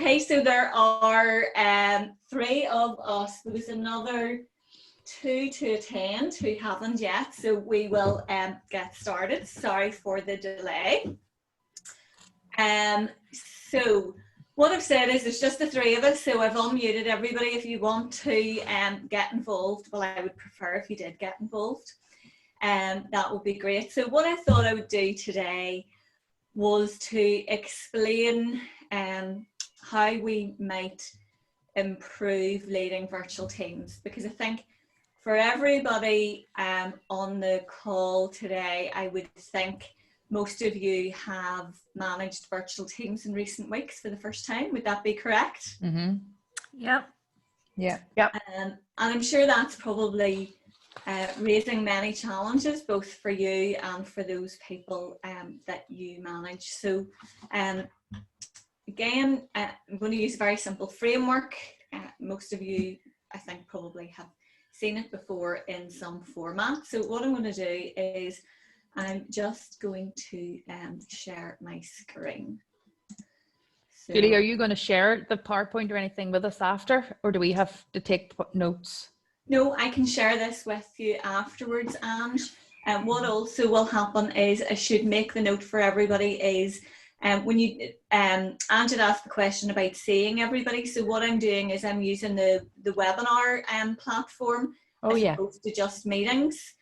Okay, so there are 3 of us. There was another 2 to attend who haven't yet, so we will get started. Sorry for the delay. So what I've said is there's just the 3 of us, so I've unmuted everybody. If you want to get involved, well, I would prefer if you did get involved. That would be great. So what I thought I would do today was to explain how we might improve leading virtual teams, because I think for everybody on the call today, I would think most of you have managed virtual teams in recent weeks for the first time. Would that be correct? Mm-hmm. Yep. Yeah. Yep. And I'm sure that's probably raising many challenges, both for you and for those people that you manage. So again, I'm going to use a very simple framework. Most of you, I think, probably have seen it before in some format. So what I'm going to do is I'm just going to share my screen. So, Julie, are you going to share the PowerPoint or anything with us after, or do we have to take notes? No, I can share this with you afterwards, Ange. What also will happen is I should make the note for everybody is when you, Ange had asked the question about seeing everybody. So what I'm doing is I'm using the webinar platform as opposed to just meetings.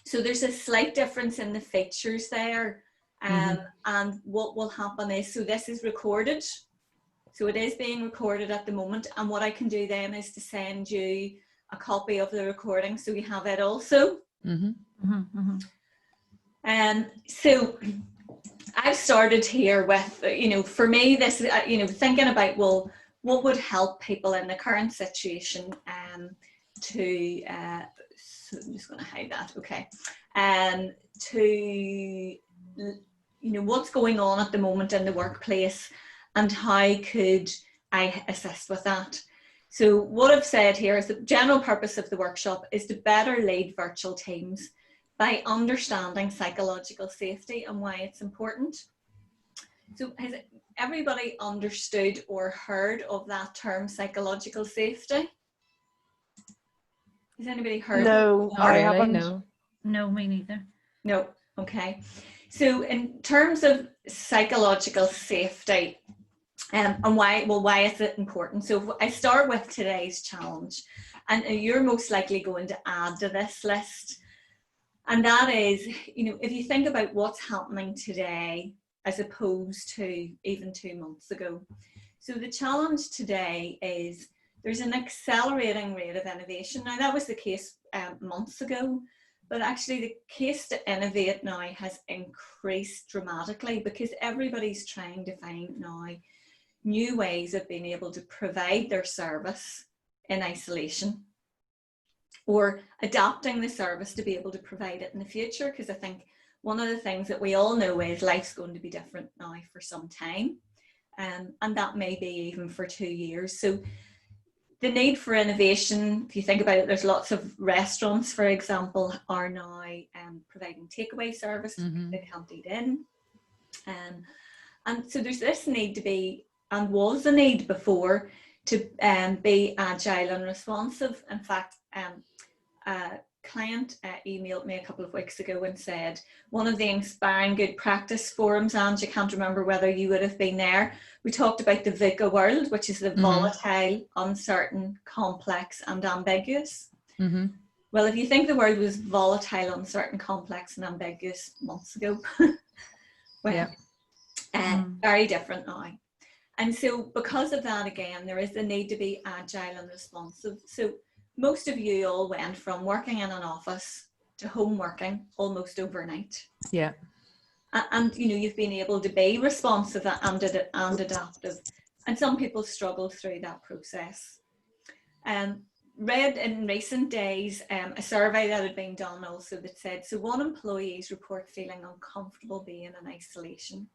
So there's a slight difference in the features there. And what will happen is, so this is recorded. So it is being recorded at the moment. And what I can do then is to send you a copy of the recording so you have it also. So I've started here with, for me, this, thinking about, well, what would help people in the current situation to, so I'm just going to hide that, okay, to, what's going on at the moment in the workplace and how could I assist with that. So what I've said here is the general purpose of the workshop is to better lead virtual teams by understanding psychological safety and why it's important. So has everybody understood or heard of that term, psychological safety? Has anybody heard? No, I haven't. No, me neither. No, okay. So in terms of psychological safety, and why is it important? So I start with today's challenge, and you're most likely going to add to this list. And that is, if you think about what's happening today as opposed to even 2 months ago. So the challenge today is there's an accelerating rate of innovation. Now that was the case months ago, but actually the case to innovate now has increased dramatically because everybody's trying to find now new ways of being able to provide their service in isolation or adapting the service to be able to provide it in the future. Because I think one of the things that we all know is life's going to be different now for some time, and that may be even for 2 years. So the need for innovation, if you think about it, there's lots of restaurants, for example, are now providing takeaway service. They can't eat in. And so there's this need to be, and was a need before, to be agile and responsive. In fact, a client emailed me a couple of weeks ago and said, one of the Inspiring Good Practice forums, and I can't remember whether you would have been there, we talked about the VUCA world, which is the volatile, uncertain, complex and ambiguous. Well, if you think the world was volatile, uncertain, complex and ambiguous months ago, well, very different now. And so because of that, again, there is the need to be agile and responsive. So most of you all went from working in an office to home working almost overnight. Yeah. And you've been able to be responsive and adaptive. And some people struggle through that process. Read in recent days a survey that had been done also that said, so 1 employees report feeling uncomfortable being in isolation.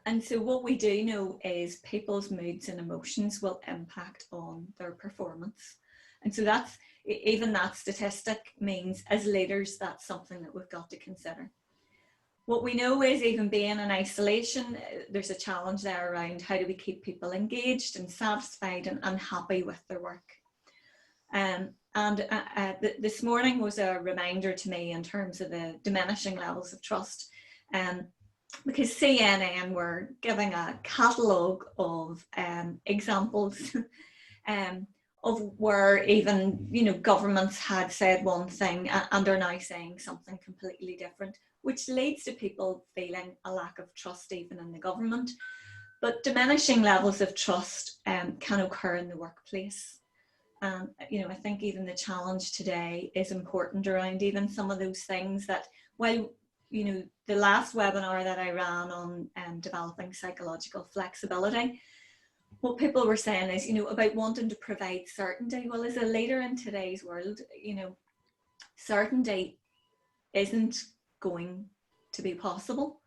And so what we do know is people's moods and emotions will impact on their performance. And so that's, even that statistic means as leaders, that's something that we've got to consider. What we know is even being in isolation, there's a challenge there around how do we keep people engaged and satisfied and happy with their work. This morning was a reminder to me in terms of the diminishing levels of trust, because CNN were giving a catalogue of examples of where even, you know, governments had said one thing and are now saying something completely different, which leads to people feeling a lack of trust even in the government. But diminishing levels of trust can occur in the workplace. You know, I think even the challenge today is important around even some of those things that, while, you know, the last webinar that I ran on developing psychological flexibility, what people were saying is, you know, about wanting to provide certainty. Well, as a leader in today's world, you know, certainty isn't going to be possible.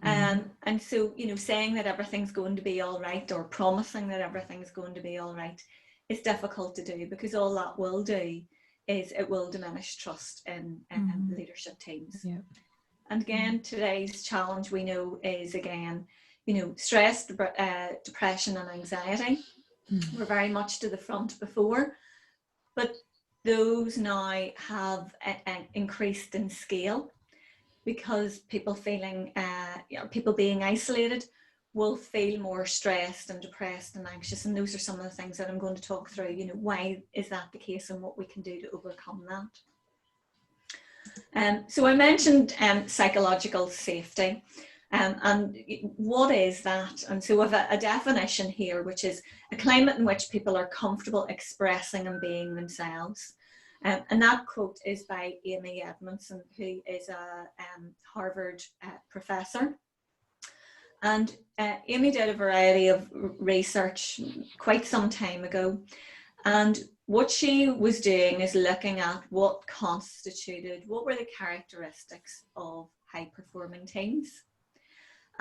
And so, you know, saying that everything's going to be all right or promising that everything's going to be all right is difficult to do, because all that will do is it will diminish trust in leadership teams. Yeah. And again, today's challenge we know is, again, you know, stress, depression and anxiety were very much to the front before, but those now have increased in scale, because people feeling, people being isolated will feel more stressed and depressed and anxious. And those are some of the things that I'm going to talk through, you know, why is that the case and what we can do to overcome that. So I mentioned psychological safety. And what is that? And so we have a definition here, which is a climate in which people are comfortable expressing and being themselves. And that quote is by Amy Edmondson, who is a Harvard professor. And Amy did a variety of research quite some time ago. And what she was doing is looking at what were the characteristics of high-performing teams.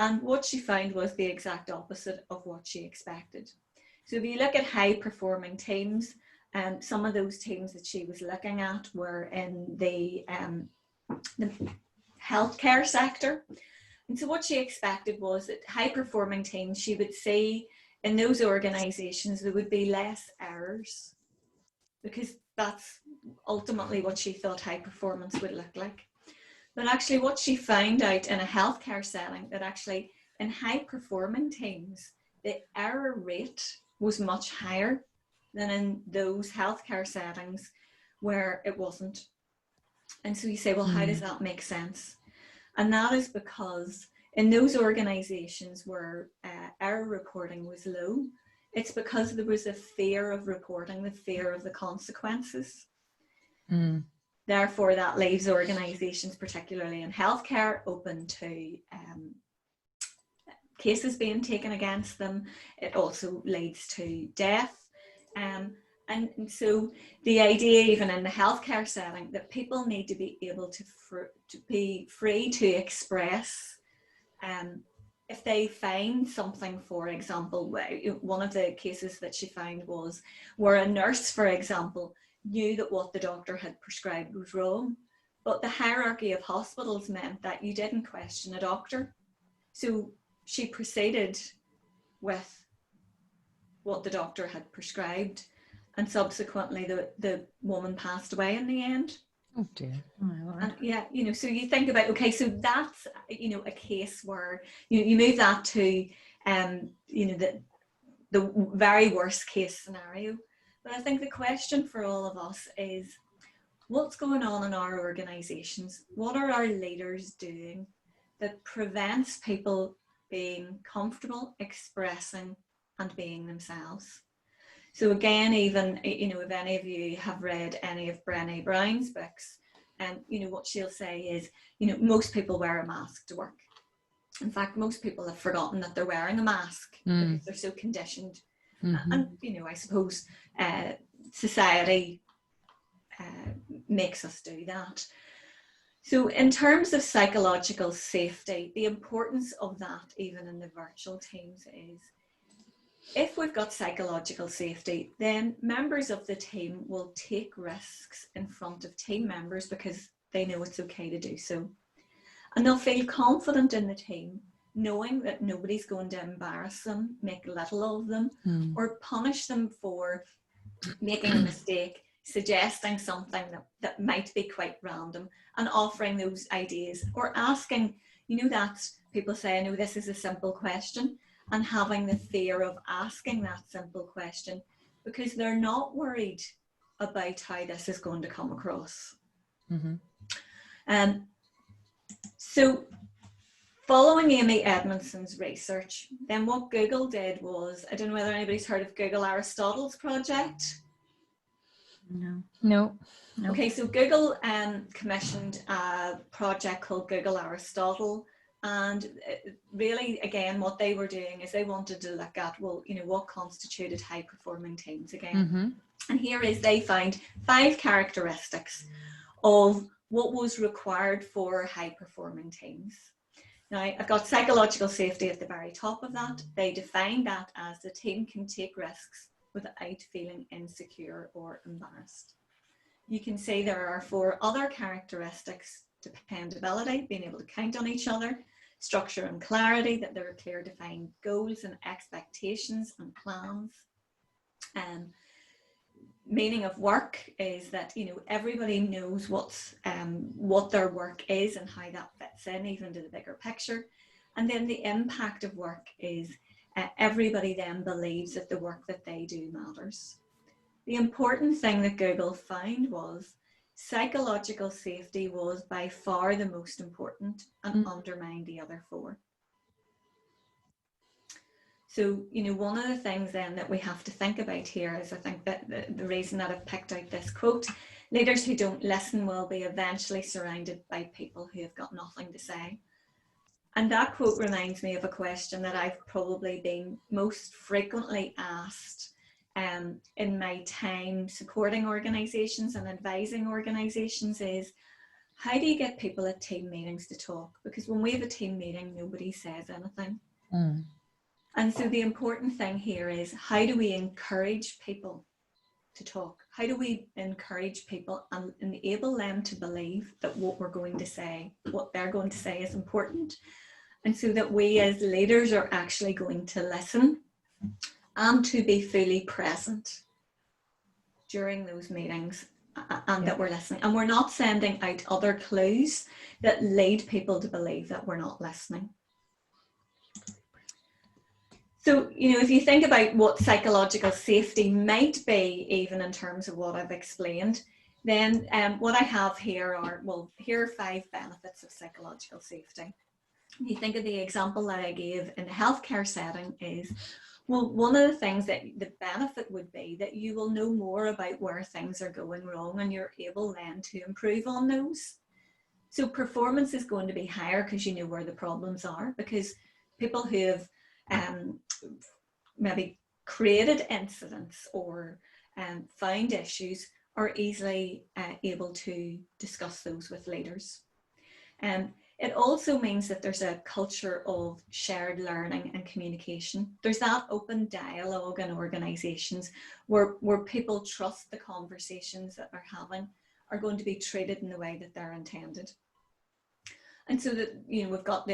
And what she found was the exact opposite of what she expected. So if you look at high-performing teams, some of those teams that she was looking at were in the healthcare sector. And so what she expected was that high-performing teams, she would see in those organisations there would be less errors, because that's ultimately what she thought high performance would look like. But actually what she found out in a healthcare setting, that actually in high-performing teams, the error rate was much higher than in those healthcare settings where it wasn't. And so you say, well, how does that make sense? And that is because in those organizations where error reporting was low, it's because there was a fear of reporting, the fear of the consequences. Therefore, that leaves organizations, particularly in healthcare, open to cases being taken against them. It also leads to death. And so the idea, even in the healthcare setting, that people need to be able to be free to express. If they find something, for example, one of the cases that she found was where a nurse, for example, knew that what the doctor had prescribed was wrong, but the hierarchy of hospitals meant that you didn't question a doctor. So she proceeded with what the doctor had prescribed, and subsequently the woman passed away in the end. Oh dear. Oh my Lord. And yeah, you know, so you think about, okay, so that's, you know, a case where you move that to, you know, the very worst case scenario. But I think the question for all of us is, what's going on in our organizations? What are our leaders doing that prevents people being comfortable expressing and being themselves? So again, even, you know, if any of you have read any of Brené Brown's books, you know, what she'll say is, you know, most people wear a mask to work. In fact, most people have forgotten that they're wearing a mask because they're so conditioned. And, you know, I suppose society makes us do that. So in terms of psychological safety, the importance of that, even in the virtual teams, is if we've got psychological safety, then members of the team will take risks in front of team members because they know it's okay to do so. And they'll feel confident in the team, knowing that nobody's going to embarrass them, make little of them, or punish them for making a mistake, suggesting something that might be quite random, and offering those ideas, or asking, that people say, no, this is a simple question, and having the fear of asking that simple question because they're not worried about how this is going to come across. So following Amy Edmondson's research, then what Google did was, I don't know whether anybody's heard of Google Aristotle's project. No. Okay, so Google commissioned a project called Google Aristotle, and really, again, what they were doing is they wanted to look at, well, what constituted high-performing teams again. And here is, they found 5 characteristics of what was required for high-performing teams. Now, I've got psychological safety at the very top of that. They define that as the team can take risks without feeling insecure or embarrassed. You can see there are 4 other characteristics: dependability, being able to count on each other; structure and clarity, that there are clear defined goals and expectations and plans. Meaning of work is that everybody knows what their work is and how that fits in even to the bigger picture. And then the impact of work is everybody then believes that the work that they do matters. The important thing that Google found was psychological safety was by far the most important and undermined the other 4. So, one of the things then that we have to think about here is, I think that the reason that I've picked out this quote, leaders who don't listen will be eventually surrounded by people who have got nothing to say. And that quote reminds me of a question that I've probably been most frequently asked in my time supporting organisations and advising organisations is, how do you get people at team meetings to talk? Because when we have a team meeting, nobody says anything. And so the important thing here is, how do we encourage people to talk? How do we encourage people and enable them to believe that what we're going to say, what they're going to say is important? And so that we as leaders are actually going to listen and to be fully present during those meetings, and that we're listening. And we're not sending out other clues that lead people to believe that we're not listening. So, if you think about what psychological safety might be, even in terms of what I've explained, then what I have here are, here are 5 benefits of psychological safety. You think of the example that I gave in the healthcare setting is, one of the things that the benefit would be that you will know more about where things are going wrong, and you're able then to improve on those. So performance is going to be higher because you know where the problems are, because people who have maybe created incidents or found issues are easily able to discuss those with leaders. It also means that there's a culture of shared learning and communication. There's that open dialogue in organisations where people trust the conversations that they're having are going to be treated in the way that they're intended. And so that, we've got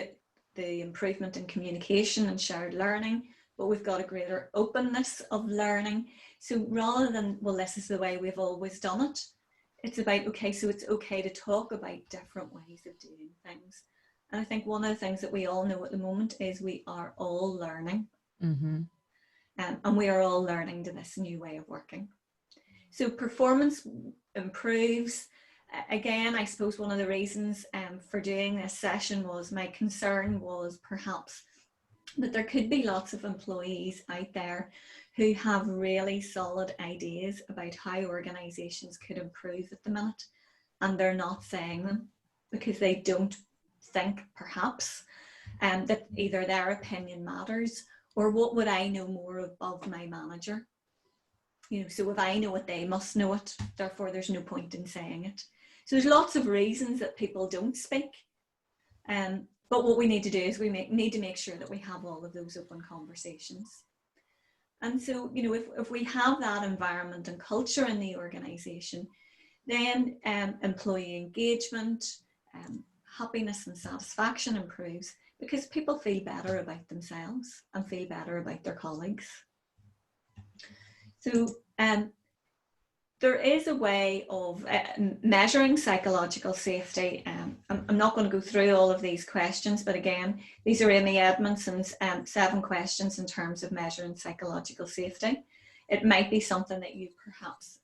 the improvement in communication and shared learning, but we've got a greater openness of learning. So rather than, this is the way we've always done it, it's about, okay, so it's okay to talk about different ways of doing things. And I think one of the things that we all know at the moment is we are all learning. And we are all learning to this new way of working. So performance improves. Again, I suppose one of the reasons for doing this session was, my concern was perhaps that there could be lots of employees out there who have really solid ideas about how organisations could improve at the minute, and they're not saying them because they don't think perhaps that either their opinion matters, or what would I know more above my manager? So if I know it, they must know it, therefore there's no point in saying it. So there's lots of reasons that people don't speak. But what we need to do is we need to make sure that we have all of those open conversations. And so, if we have that environment and culture in the organisation, then employee engagement, happiness and satisfaction improves because people feel better about themselves and feel better about their colleagues. So there is a way of measuring psychological safety. I'm not going to go through all of these questions, but again, these are Amy Edmondson's 7 questions in terms of measuring psychological safety. It might be something that you perhaps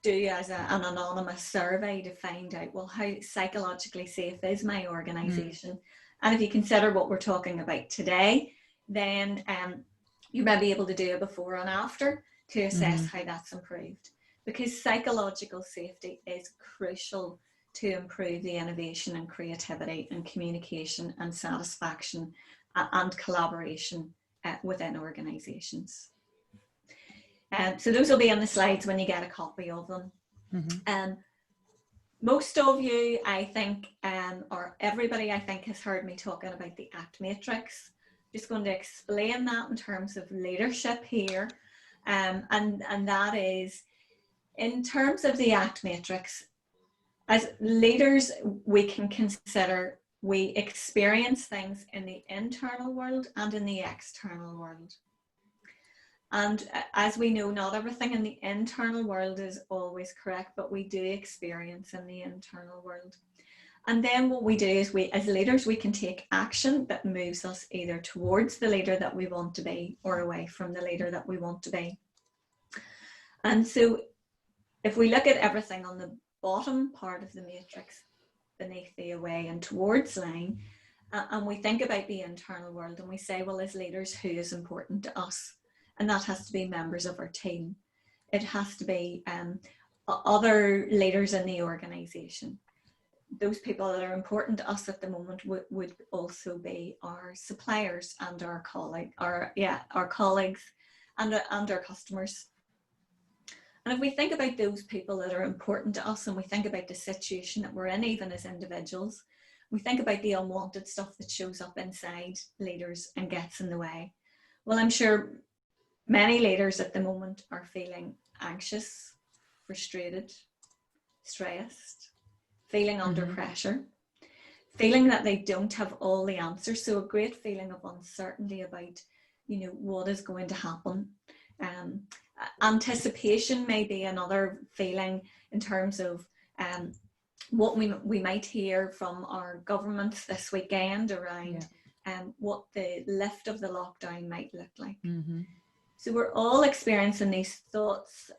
do as an anonymous survey to find out, well, how psychologically safe is my organisation? And if you consider what we're talking about today, then you may be able to do a before and after to assess how that's improved, because psychological safety is crucial to improve the innovation and creativity and communication and satisfaction and collaboration within organisations. So those will be on the slides when you get a copy of them. Most of you, I think, or everybody, I think, has heard me talking about the ACT matrix. Just going to explain that in terms of leadership here. And that is, in terms of the ACT matrix, as leaders, we can consider we experience things in the internal world and in the external world. And as we know, not everything in the internal world is always correct, but we do experience in the internal world. And then what we do is we, as leaders, we can take action that moves us either towards the leader that we want to be or away from the leader that we want to be. And so if we look at everything on the bottom part of the matrix, beneath the away and towards line, and we think about the internal world and we say, well, as leaders, who is important to us? And that has to be members of our team. It has to be other leaders in the organisation. Those people that are important to us at the moment would also be our suppliers and our colleagues and our customers. And if we think about those people that are important to us and we think about the situation that we're in, even as individuals, we think about the unwanted stuff that shows up inside leaders and gets in the way. Well, I'm sure many leaders at the moment are feeling anxious, frustrated, stressed, feeling under pressure, feeling that they don't have all the answers. So a great feeling of uncertainty about, what is going to happen. Anticipation may be another feeling in terms of what we might hear from our governments this weekend around what the lift of the lockdown might look like. So we're all experiencing these thoughts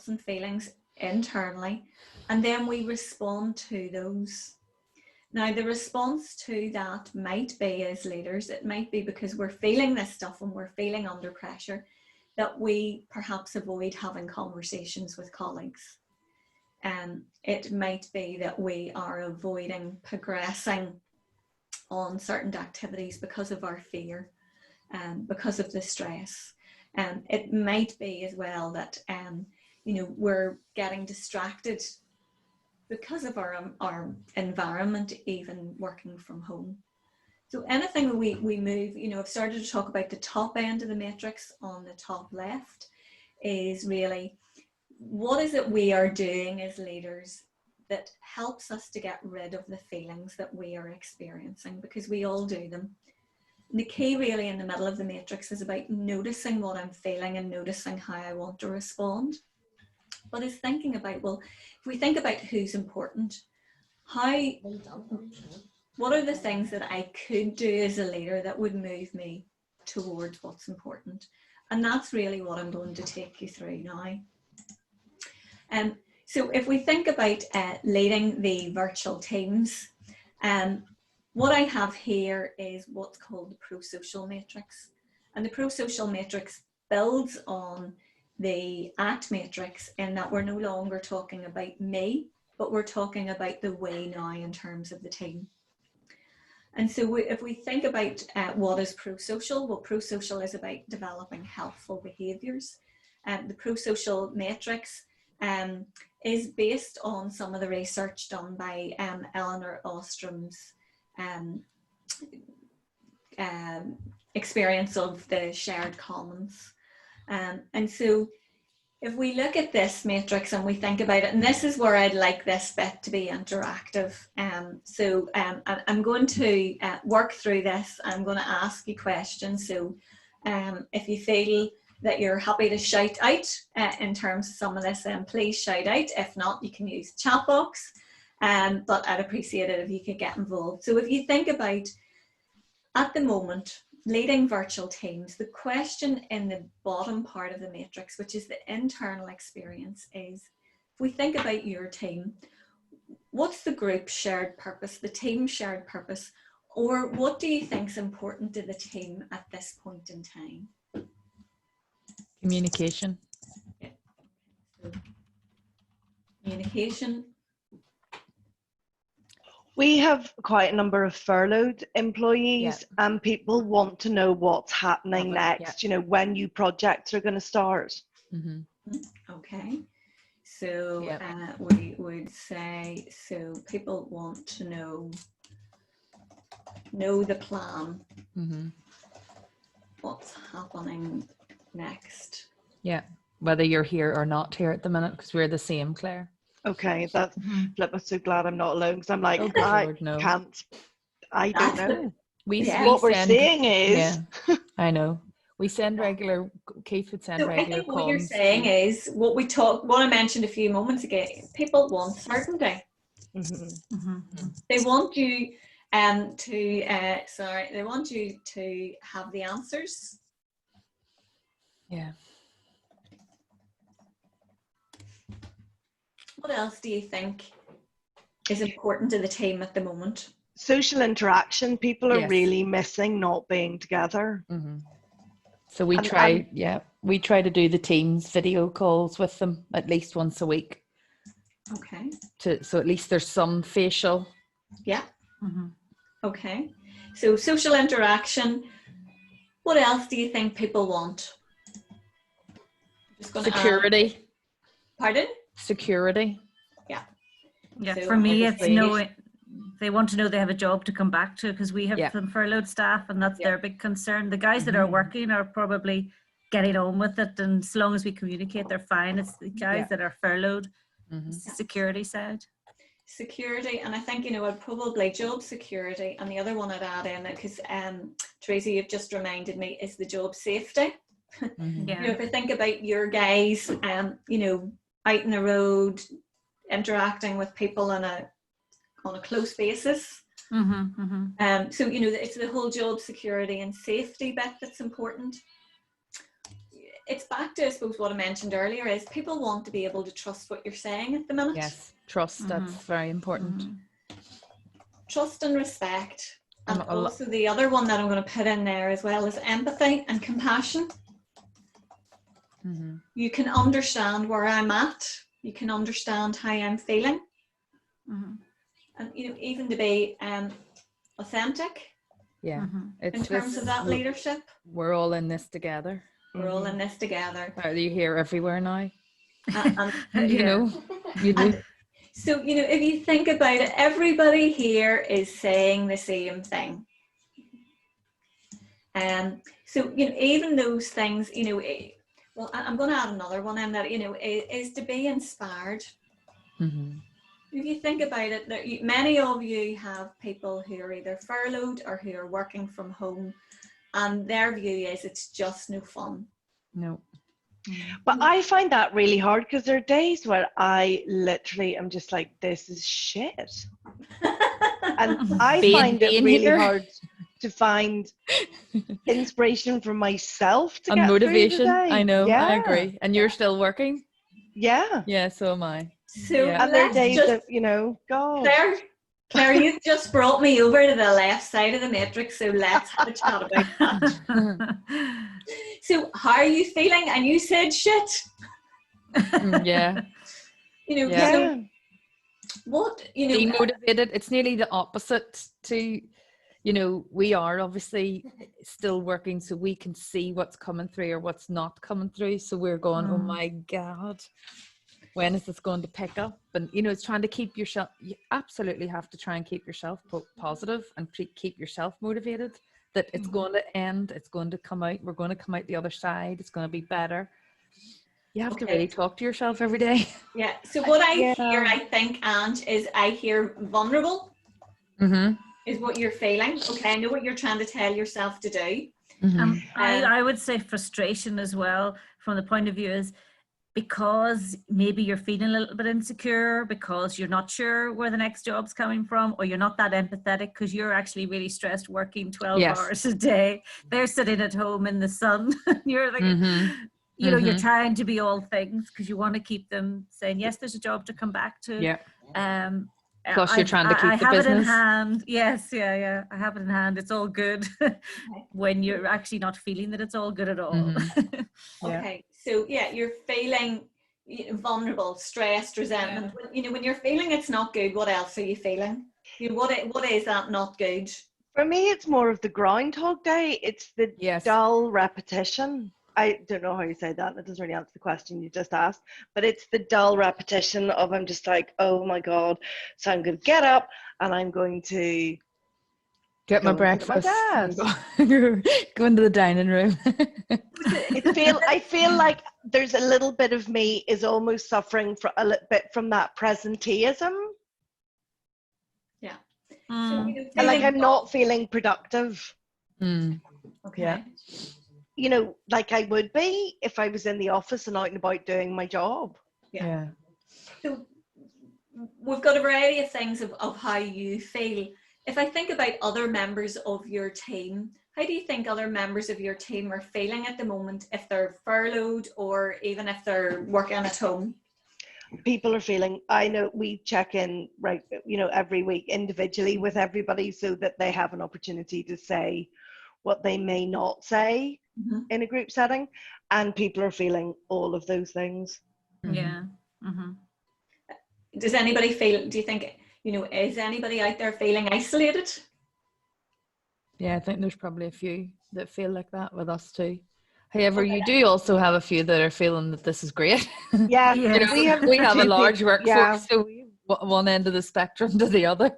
and feelings internally, and then we respond to those. Now, the response to that might be, as leaders, it might be because we're feeling this stuff and we're feeling under pressure, that we perhaps avoid having conversations with colleagues. It might be that we are avoiding progressing on certain activities because of our fear, because of the stress. It might be as well that we're getting distracted because of our environment, even working from home. So anything we move, I've started to talk about the top end of the matrix on the top left, is really what is it we are doing as leaders that helps us to get rid of the feelings that we are experiencing, because we all do them. And the key really in the middle of the matrix is about noticing what I'm feeling and noticing how I want to respond. But it's thinking about, well, if we think about who's important, what are the things that I could do as a leader that would move me towards what's important? And that's really what I'm going to take you through now. So if we think about leading the virtual teams, what I have here is what's called the pro-social matrix. And the pro-social matrix builds on the ACT matrix in that we're no longer talking about me, but we're talking about the way now in terms of the team. And so if we think about what is pro-social, well, pro-social is about developing helpful behaviours. The pro-social matrix is based on some of the research done by Eleanor Ostrom's experience of the shared commons. And so if we look at this matrix and we think about it, and this is where I'd like this bit to be interactive. I'm going to work through this. I'm going to ask you questions. So if you feel that you're happy to shout out in terms of some of this, please shout out. If not, you can use chat box. But I'd appreciate it if you could get involved. So if you think about, at the moment, leading virtual teams, the question in the bottom part of the matrix, which is the internal experience, is if we think about your team, what's the group shared purpose, the team shared purpose, or what do you think is important to the team at this point in time? Communication. Yeah. So, communication. We have quite a number of furloughed employees, Yeah. and people want to know what's happening next, yeah. when new projects are going to start. Mm-hmm. Okay. So Yeah. we would say, so people want to know the plan, Mm-hmm. what's happening next. Yeah, whether you're here or not here at the minute, because we're the same, Claire. Okay, that's Flip. I'm so glad I'm not alone, because I'm like, Oh, good I Lord, no. can't, I don't know. Yeah. What we're saying is, yeah, I know. We send regular, Keith would send So I regular think what you're calls. saying is what I mentioned a few moments ago, people want certainty. They want you they want you to have the answers. Yeah. What else do you think is important to the team at the moment? social interaction. People are Yes. really missing not being together. Mm-hmm. So we And- try to do the Teams video calls with them at least once a week. Okay. So at least there's some facial. Yeah. Okay. So social interaction. What else do you think people want? Just gonna Security. Pardon? Security. Yeah, So for me, it's obviously- knowing they want to know they have a job to come back to, because we have Yeah. some furloughed staff, and that's Yeah. their big concern. The guys that are working are probably getting on with it, and as long as we communicate, they're fine. It's the guys Yeah. that are furloughed, Mm-hmm. it's the security side. Security, and I think, I'd probably job security, and the other one I'd add in, because Tracy, you've just reminded me, is the job safety. Mm-hmm. Yeah. If I think about your guys, out in the road, interacting with people on a close basis. So it's the whole job security and safety bit that's important. It's back to, I suppose, what I mentioned earlier, is people want to be able to trust what you're saying at the minute. Yes, trust. That's very important. Trust and respect. And a lo- also the other one that I'm going to put in there as well is empathy and compassion. Mm-hmm. You can understand where I'm at. You can understand how I'm feeling. And even to be authentic Yeah. in terms of that leadership. We're all in this together. We're all in this together. Are you here everywhere now? And, You know, you do. so, if you think about it, everybody here is saying the same thing. So, even those things, well, I'm going to add another one in that, is to be inspired. Mm-hmm. If you think about it, many of you have people who are either furloughed or who are working from home, and their view is it's just no fun. No. But I find that really hard, because there are days where I literally am just like, this is shit. And I find it really hard to find inspiration for myself to And get motivation. through the day. I know, Yeah. I agree. And you're still working? Yeah. Yeah, so am I. So Yeah. And there are let's days just, that, God. Claire, you've just brought me over to the left side of the matrix, so let's have a chat about that. So how are you feeling? And you said shit. Yeah. Yeah. So what, Demotivated. It's nearly the opposite to, we are obviously still working, so we can see what's coming through or what's not coming through. So we're going, oh my God, when is this going to pick up? And, it's trying to keep yourself, you absolutely have to try and keep yourself positive and keep yourself motivated that it's going to end, it's going to come out, we're going to come out the other side, it's going to be better. You have to Okay. really talk to yourself every day. Yeah. So what I Yeah. hear, I think, Ange, is I hear vulnerable Mm-hmm. is what you're feeling. Okay, I know what you're trying to tell yourself to do. Mm-hmm. I would say frustration as well, from the point of view is because maybe you're feeling a little bit insecure because you're not sure where the next job's coming from, or you're not that empathetic because you're actually really stressed working 12 Yes. hours a day. They're sitting at home in the sun. You're like, Mm-hmm. you know, you're Mhm. trying to be all things because you want to keep them saying, yes, there's a job to come back to. Yeah. Um, Plus, you're trying to keep I the have it in business. hand. Yes, yeah. I have it in hand. It's all good when you're actually not feeling that it's all good at all. Mhm. Yeah. Okay, so yeah, you're feeling vulnerable, stressed, resentment. When you're feeling it's not good, what else are you feeling? What is that not good? For me, it's more of the Groundhog Day. It's the Yes. dull repetition. I don't know how you say that. That doesn't really answer the question you just asked. But it's the dull repetition of I'm just like, oh my God. So I'm going to get up and I'm going to Get my go and sit at my breakfast. desk. Go into the dining room. I feel like there's a little bit of me is almost suffering for a little bit from that presenteeism. Yeah. Mm. So, Like I'm not feeling productive. Mm. Okay. Yeah. You know, like I would be if I was in the office and out and about doing my job. Yeah. So we've got a variety of things of how you feel. If I think about other members of your team, how do you think other members of your team are feeling at the moment, if they're furloughed or even if they're working at home? People are feeling, I know we check in, right, you know, every week individually with everybody so that they have an opportunity to say what they may not say in a group setting. And people are feeling all of those things. Yeah. Mm-hmm. Does anybody feel, do you think, is anybody out there feeling isolated? Yeah, I think there's probably a few that feel like that with us too. However, you do also have a few that are feeling that this is great. Yeah, Yeah. we have a two large people, workforce, yeah. so we one end of the spectrum to the other.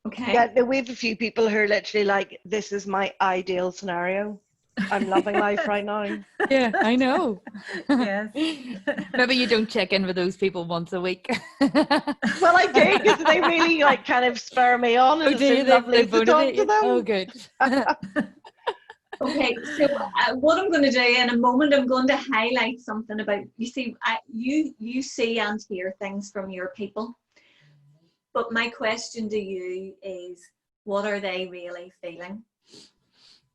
Okay. Yeah, we have a few people who are literally like, this is my ideal scenario. I'm loving life right now. Yeah, I know. Yes. Maybe you don't check in with those people once a week. Well, I do, because they really like kind of spur me on, and Oh, it's do you? so lovely to talk to them. Oh, good. Okay, so what I'm going to do in a moment, I'm going to highlight something about, you see, you see and hear things from your people. But my question to you is, what are they really feeling?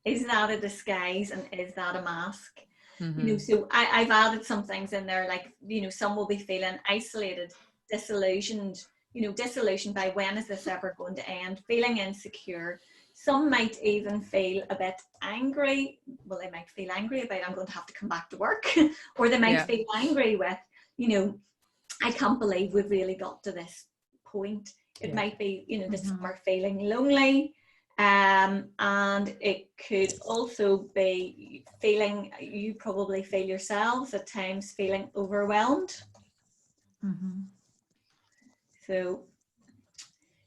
Is that a disguise and is that a mask? Mm-hmm. So I've added some things in there, like, some will be feeling isolated, disillusioned, disillusioned by when is this ever going to end, feeling insecure. Some might even feel a bit angry. Well, they might feel angry about, I'm going to have to come back to work. Or they might feel angry with, I can't believe we've really got to this point. It might be, this summer feeling lonely. And it could also be feeling, you probably feel yourselves at times feeling overwhelmed. Mm-hmm. So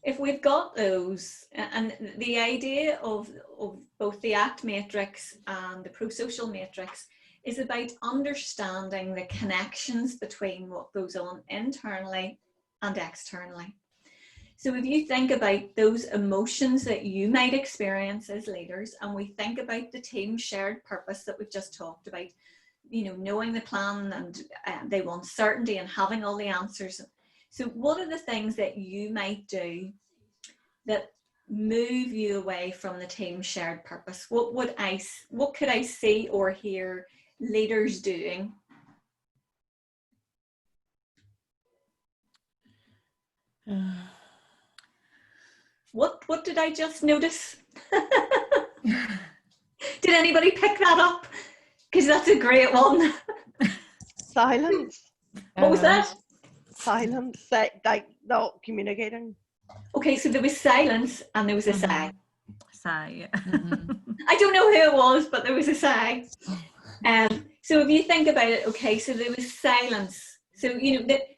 if we've got those, and the idea of both the ACT matrix and the pro-social matrix is about understanding the connections between what goes on internally and externally. So if you think about those emotions that you might experience as leaders, and we think about the team shared purpose that we've just talked about, knowing the plan, and they want certainty and having all the answers. So what are the things that you might do that move you away from the team shared purpose? What could I see or hear leaders doing? What did I just notice? Did anybody pick that up? Because that's a great one. Silence. What was that? Silence. Like not communicating. Okay, so there was silence and there was a sigh. Sigh. I don't know who it was, but there was a sigh. So if you think about it, okay, so there was silence. So,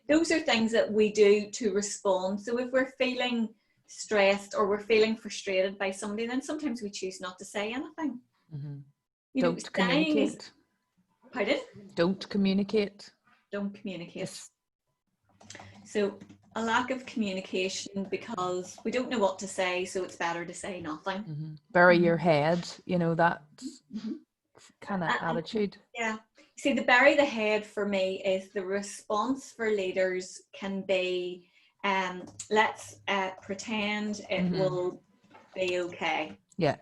those are things that we do to respond. So if we're feeling stressed or we're feeling frustrated by somebody, then sometimes we choose not to say anything. Don't communicate. Pardon? Don't communicate. Don't communicate. Yes. So a lack of communication because we don't know what to say, so it's better to say nothing. Mm-hmm. Bury your head, you know, that kind of And- attitude. Yeah. See, the bury the head for me is the response for leaders can be, let's pretend it will be okay. Yeah.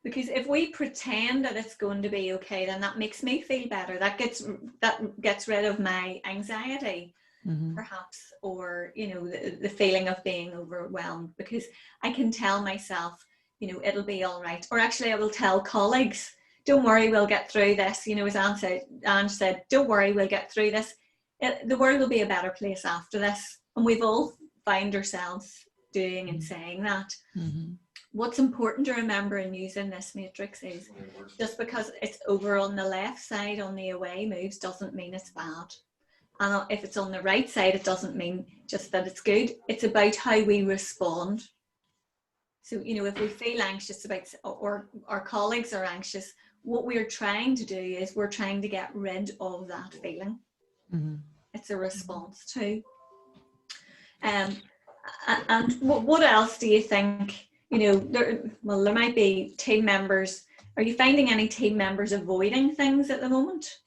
Because if we pretend that it's going to be okay, then that makes me feel better. That gets rid of my anxiety, perhaps, or, you know, the feeling of being overwhelmed, because I can tell myself, you know, it'll be all right. Or actually I will tell colleagues, don't worry, we'll get through this. You know, as Ange said, don't worry, we'll get through this. The world will be a better place after this. And we've all found ourselves doing and saying that. What's important to remember in using this matrix is just because it's over on the left side on the away moves doesn't mean it's bad. And if it's on the right side, it doesn't mean just that it's good. It's about how we respond. So, you know, if we feel anxious about, or our colleagues are anxious, what we're trying to do is we're trying to get rid of that feeling. It's a response to. And what else do you think? You know, there might be team members. Are you finding any team members avoiding things at the moment?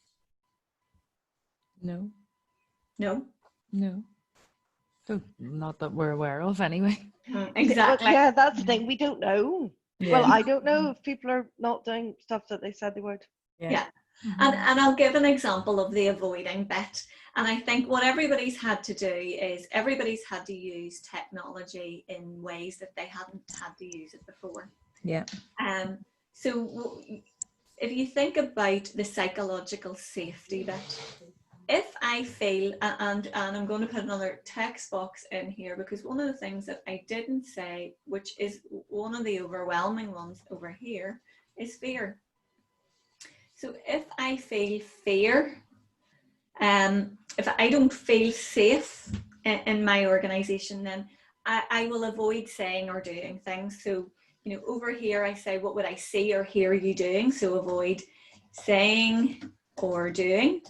No. No. So not that we're aware of anyway. Exactly. Yeah, that's the thing. We don't know. Yeah. Well, I don't know if people are not doing stuff that they said they would. Yeah. And I'll give an example of the avoiding bit. And I think what everybody's had to do is everybody's had to use technology in ways that they hadn't had to use it before. Yeah. So if you think about the psychological safety bit, if I feel, and I'm going to put another text box in here, because one of the things that I didn't say, which is one of the overwhelming ones over here, is fear. So if I feel fear, if I don't feel safe in my organization, then I will avoid saying or doing things. So, you know, over here I say, what would I see or hear you doing? So avoid saying or doing.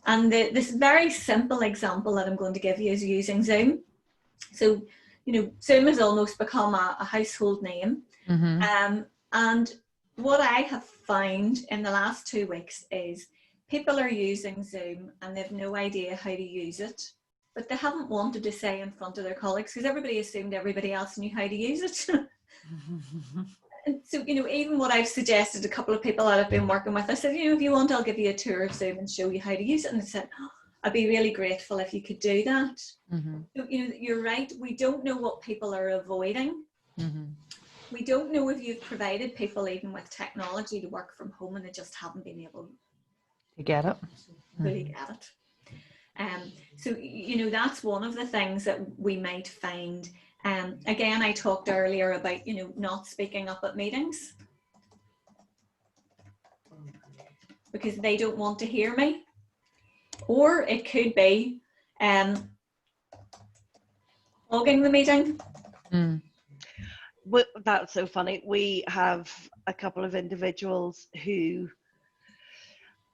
And this very simple example that I'm going to give you is using Zoom. So, you know, Zoom has almost become a household name. And what I have found in the last 2 weeks is people are using Zoom and they've no idea how to use it, but they haven't wanted to say in front of their colleagues because everybody assumed everybody else knew how to use it. And so, you know, even what I've suggested to a couple of people that I've been working with, I said, you know, if you want, I'll give you a tour of Zoom and show you how to use it. And they said, oh, I'd be really grateful if you could do that. So, you know, you're right. We don't know what people are avoiding. We don't know if you've provided people even with technology to work from home and they just haven't been able You get it? really get it. So, you know, that's one of the things that we might find. Again, I talked earlier about, you know, not speaking up at meetings because they don't want to hear me. Or it could be hogging the meeting. Well, that's so funny. We have a couple of individuals who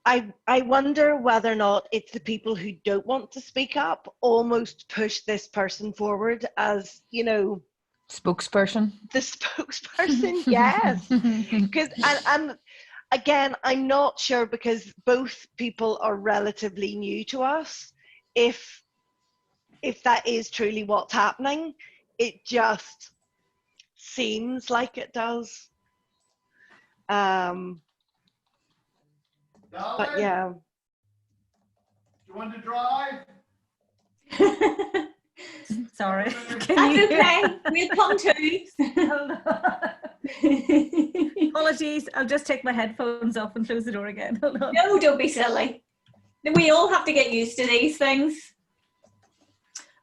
I wonder whether or not it's the people who don't want to speak up almost push this person forward as, you know, Spokesperson. the spokesperson. Yes. Because and again, I'm not sure because both people are relatively new to us. If that is truly what's happening, it just seems like it does. But yeah. Do you want to drive? Sorry. That's okay. We'll come to. Apologies. I'll just take my headphones off and close the door again. Hold on. No, don't be silly. We all have to get used to these things.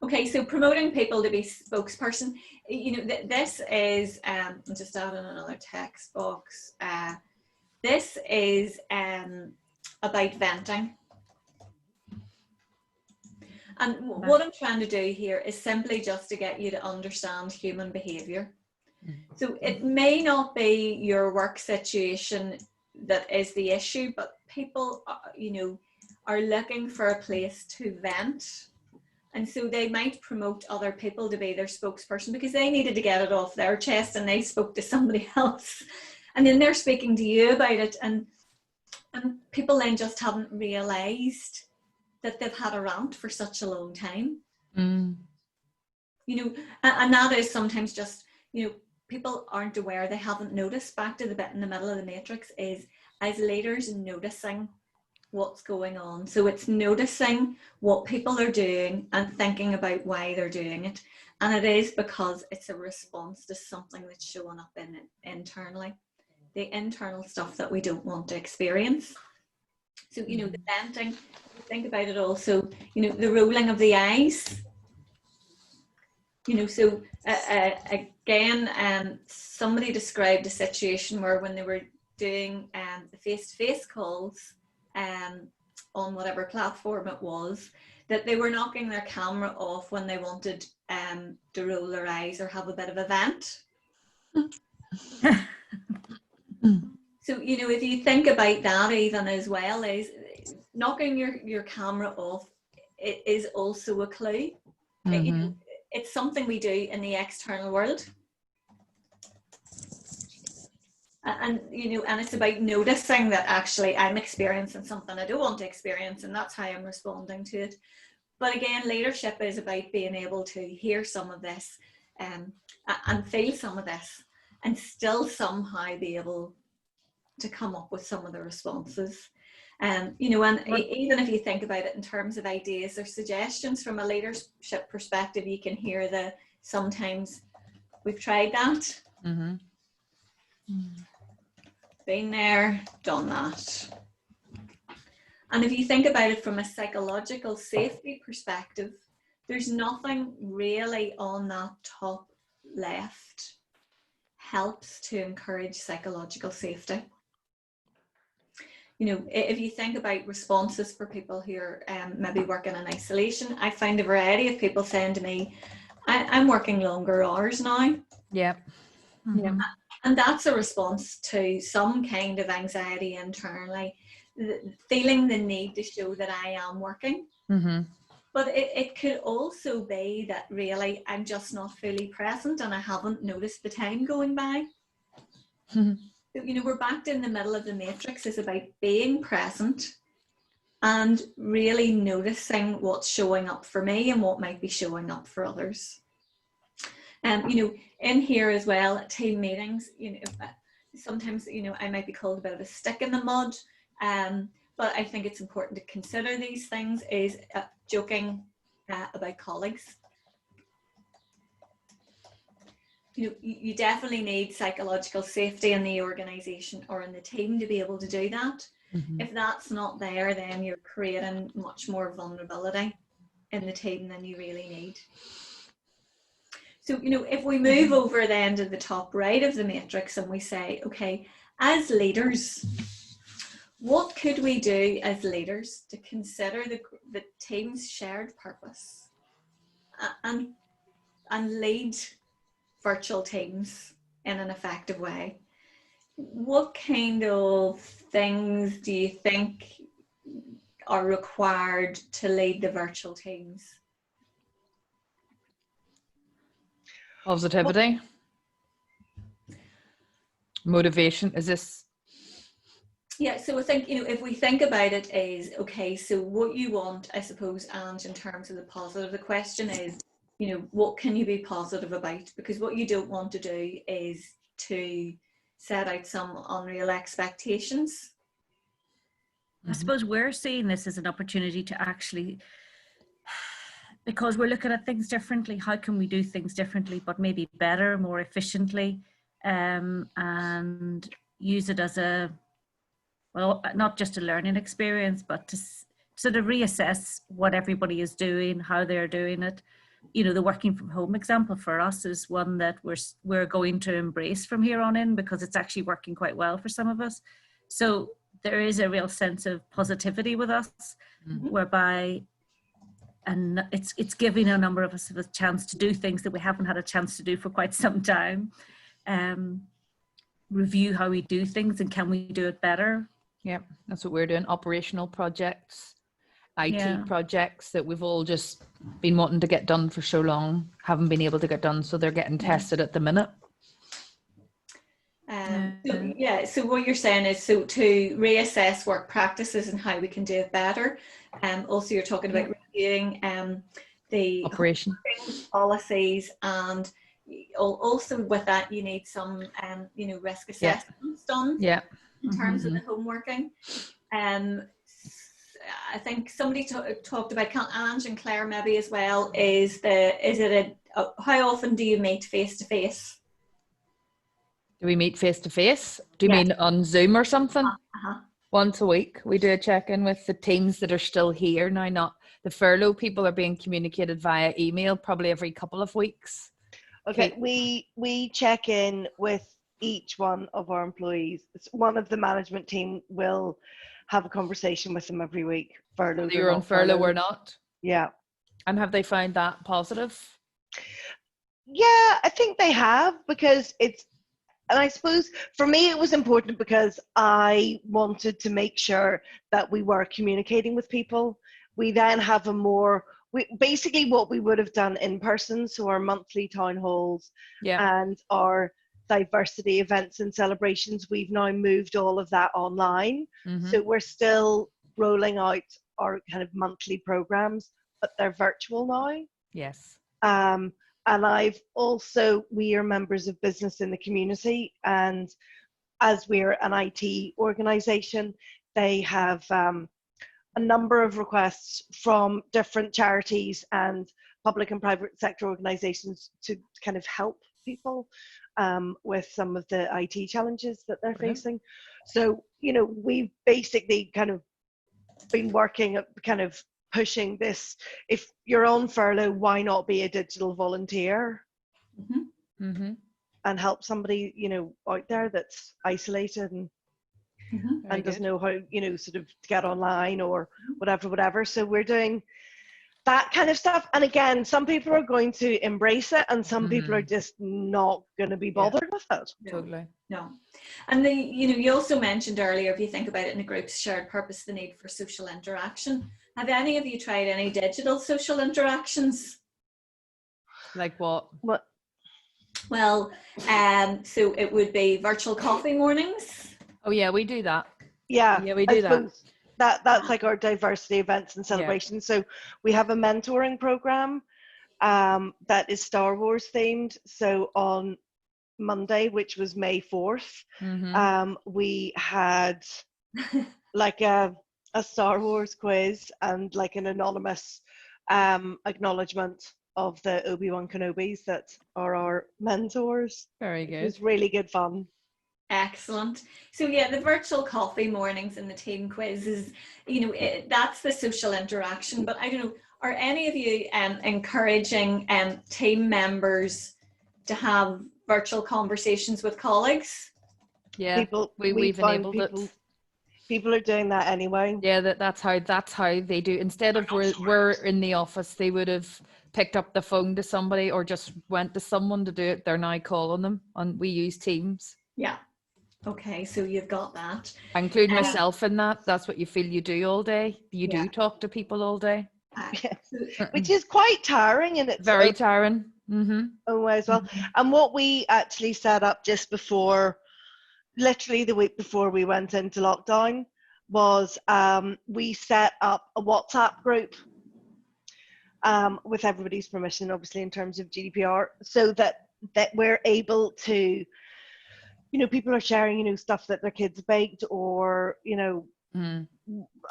Okay, so promoting people to be spokesperson. You know, this is, I'm just adding another text box. This is about venting. And what I'm trying to do here is simply just to get you to understand human behavior. So it may not be your work situation that is the issue, but people, are looking for a place to vent. And so they might promote other people to be their spokesperson because they needed to get it off their chest and they spoke to somebody else. And then they're speaking to you about it. And people then just haven't realised that they've had a rant for such a long time. And that is sometimes just, people aren't aware, they haven't noticed. Back to the bit in the middle of the matrix is as leaders noticing what's going on. So it's noticing what people are doing and thinking about why they're doing it. And it is because it's a response to something that's showing up internally. The internal stuff that we don't want to experience. So, the venting, think about it also, the rolling of the eyes. So again, somebody described a situation where when they were doing the face-to-face calls on whatever platform it was, that they were knocking their camera off when they wanted to roll their eyes or have a bit of a vent. So, if you think about that even as well, is knocking your camera off, it is also a clue. It's something we do in the external world. And it's about noticing that actually I'm experiencing something I don't want to experience, and that's how I'm responding to it. But again, leadership is about being able to hear some of this and feel some of this and still somehow be able to come up with some of the responses. And even if you think about it in terms of ideas or suggestions from a leadership perspective, you can hear sometimes we've tried that. Been there, done that. And if you think about it from a psychological safety perspective, there's nothing really on that top left helps to encourage psychological safety. If you think about responses for people who are maybe working in isolation, I find a variety of people saying to me, I'm working longer hours now. Yeah. And that's a response to some kind of anxiety internally, feeling the need to show that I am working. But it could also be that really I'm just not fully present and I haven't noticed the time going by. We're back in the middle of the matrix. Is about being present and really noticing what's showing up for me and what might be showing up for others. In here as well, at team meetings, sometimes, I might be called a bit of a stick in the mud, but I think it's important to consider these things, is joking about colleagues. You definitely need psychological safety in the organisation or in the team to be able to do that. If that's not there, then you're creating much more vulnerability in the team than you really need. So, if we move over then to the top right of the matrix and we say, okay, as leaders, what could we do as leaders to consider the team's shared purpose and lead virtual teams in an effective way? What kind of things do you think are required to lead the virtual teams? Positivity. Motivation. Is this? Yeah, so I think, if we think about it is, okay, so what you want, I suppose, Ange, in terms of the positive, the question is, what can you be positive about? Because what you don't want to do is to set out some unreal expectations. I suppose we're seeing this as an opportunity to actually, because we're looking at things differently, how can we do things differently, but maybe better, more efficiently, and use it as not just a learning experience, but to sort of reassess what everybody is doing, how they're doing it. The working from home example for us is one that we're going to embrace from here on in, because it's actually working quite well for some of us. So there is a real sense of positivity with us, whereby, and it's giving a number of us a chance to do things that we haven't had a chance to do for quite some time. review how we do things and can we do it better. Yeah, that's what we're doing. Operational projects, IT Yeah. projects that we've all just been wanting to get done for so long, haven't been able to get done. So they're getting tested at the minute. So what you're saying is to reassess work practices and how we can do it better. Also, you're talking about reviewing the Operation policies, and also with that you need some risk assessments done in terms of the home working. I think somebody talked about, Ange and Claire maybe as well, how often do you meet face to face? Do we meet face to face? Do you mean on Zoom or something? Once a week, we do a check-in with the teams that are still here now. Not the furlough people are being communicated via email, probably every couple of weeks. Okay, we check in with each one of our employees. One of the management team will have a conversation with them every week. Furlough, you're on furlough or not? Yeah. And have they found that positive? Yeah, I think they have, because and I suppose for me it was important because I wanted to make sure that we were communicating with people. We then have basically what we would have done in person, so our monthly town halls and our diversity events and celebrations, we've now moved all of that online. So we're still rolling out our kind of monthly programs, but they're virtual now. Yes. And we are members of business in the community, and as we're an IT organisation, they have a number of requests from different charities and public and private sector organisations to kind of help people with some of the IT challenges that they're facing. So, we've basically kind of been working at kind of pushing this. If you're on furlough, why not be a digital volunteer and help somebody out there that's isolated and doesn't know how sort of to get online or whatever. So we're doing that kind of stuff, and again, some people are going to embrace it and some people are just not going to be bothered with it. Totally. No. And you also mentioned earlier, if you think about it in a group's shared purpose, the need for social interaction. Have any of you tried any digital social interactions? Like what? Well, so it would be virtual coffee mornings. Oh yeah, we do that. Yeah, we do that's like our diversity events and celebrations. So we have a mentoring program that is Star Wars themed. So on Monday, which was May 4th, we had like a Star Wars quiz and like an anonymous acknowledgement of the Obi-Wan Kenobis that are our mentors. Very good. It was really good fun. Excellent. So yeah, the virtual coffee mornings and the team quizzes, that's the social interaction. But I don't know, are any of you encouraging team members to have virtual conversations with colleagues? Yeah, we've enabled it. People are doing that anyway. Yeah, that's how they do. Instead of we're in the office, they would have picked up the phone to somebody or just went to someone to do it. They're now calling them, and we use Teams. Yeah. Okay, so you've got that. I include myself in that. That's what you feel you do all day. You do talk to people all day. Which is quite tiring, and it's very tiring. As well. And what we actually set up just before, literally the week before we went into lockdown, was we set up a WhatsApp group with everybody's permission, obviously in terms of GDPR, so that we're able to, people are sharing, stuff that their kids baked, or,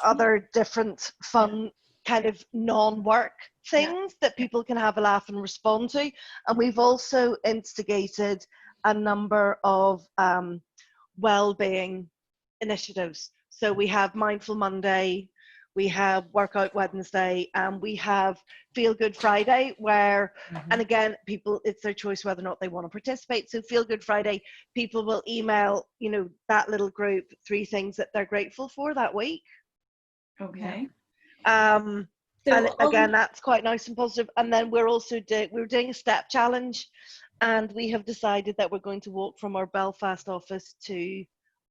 other different fun kind of non-work things that people can have a laugh and respond to. And we've also instigated a number of well-being initiatives. So we have Mindful Monday, we have Workout Wednesday, and we have Feel Good Friday, where, and again, people, it's their choice whether or not they want to participate. So Feel Good Friday, people will email, that little group 3 things that they're grateful for that week. Okay. And again, that's quite nice and positive. And then we're also doing a step challenge And we have decided that we're going to walk from our Belfast office to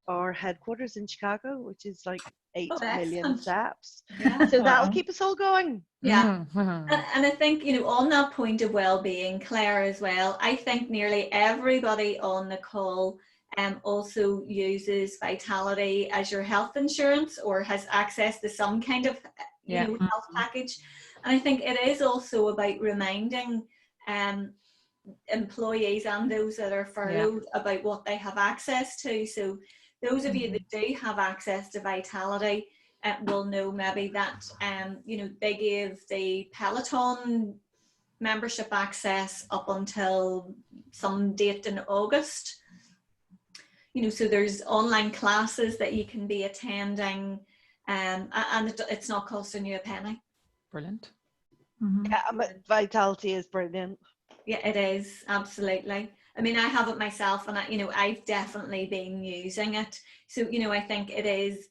our headquarters in Chicago, which is like 8 million steps. Yeah. So that'll Wow. keep us all going. Yeah. Mhm. And I think, on that point of well-being, Claire, as well, I think nearly everybody on the call also uses Vitality as your health insurance or has access to some kind of, Yeah. health package. And I think it is also about reminding employees and those that are furloughed about what they have access to. So those of you that do have access to Vitality will know maybe that they give the Peloton membership access up until some date in August. So there's online classes that you can be attending, and it's not costing you a penny. Brilliant. Yeah, Vitality is brilliant. Yeah, it is, absolutely. I mean, I have it myself, and I've definitely been using it. So, I think it is,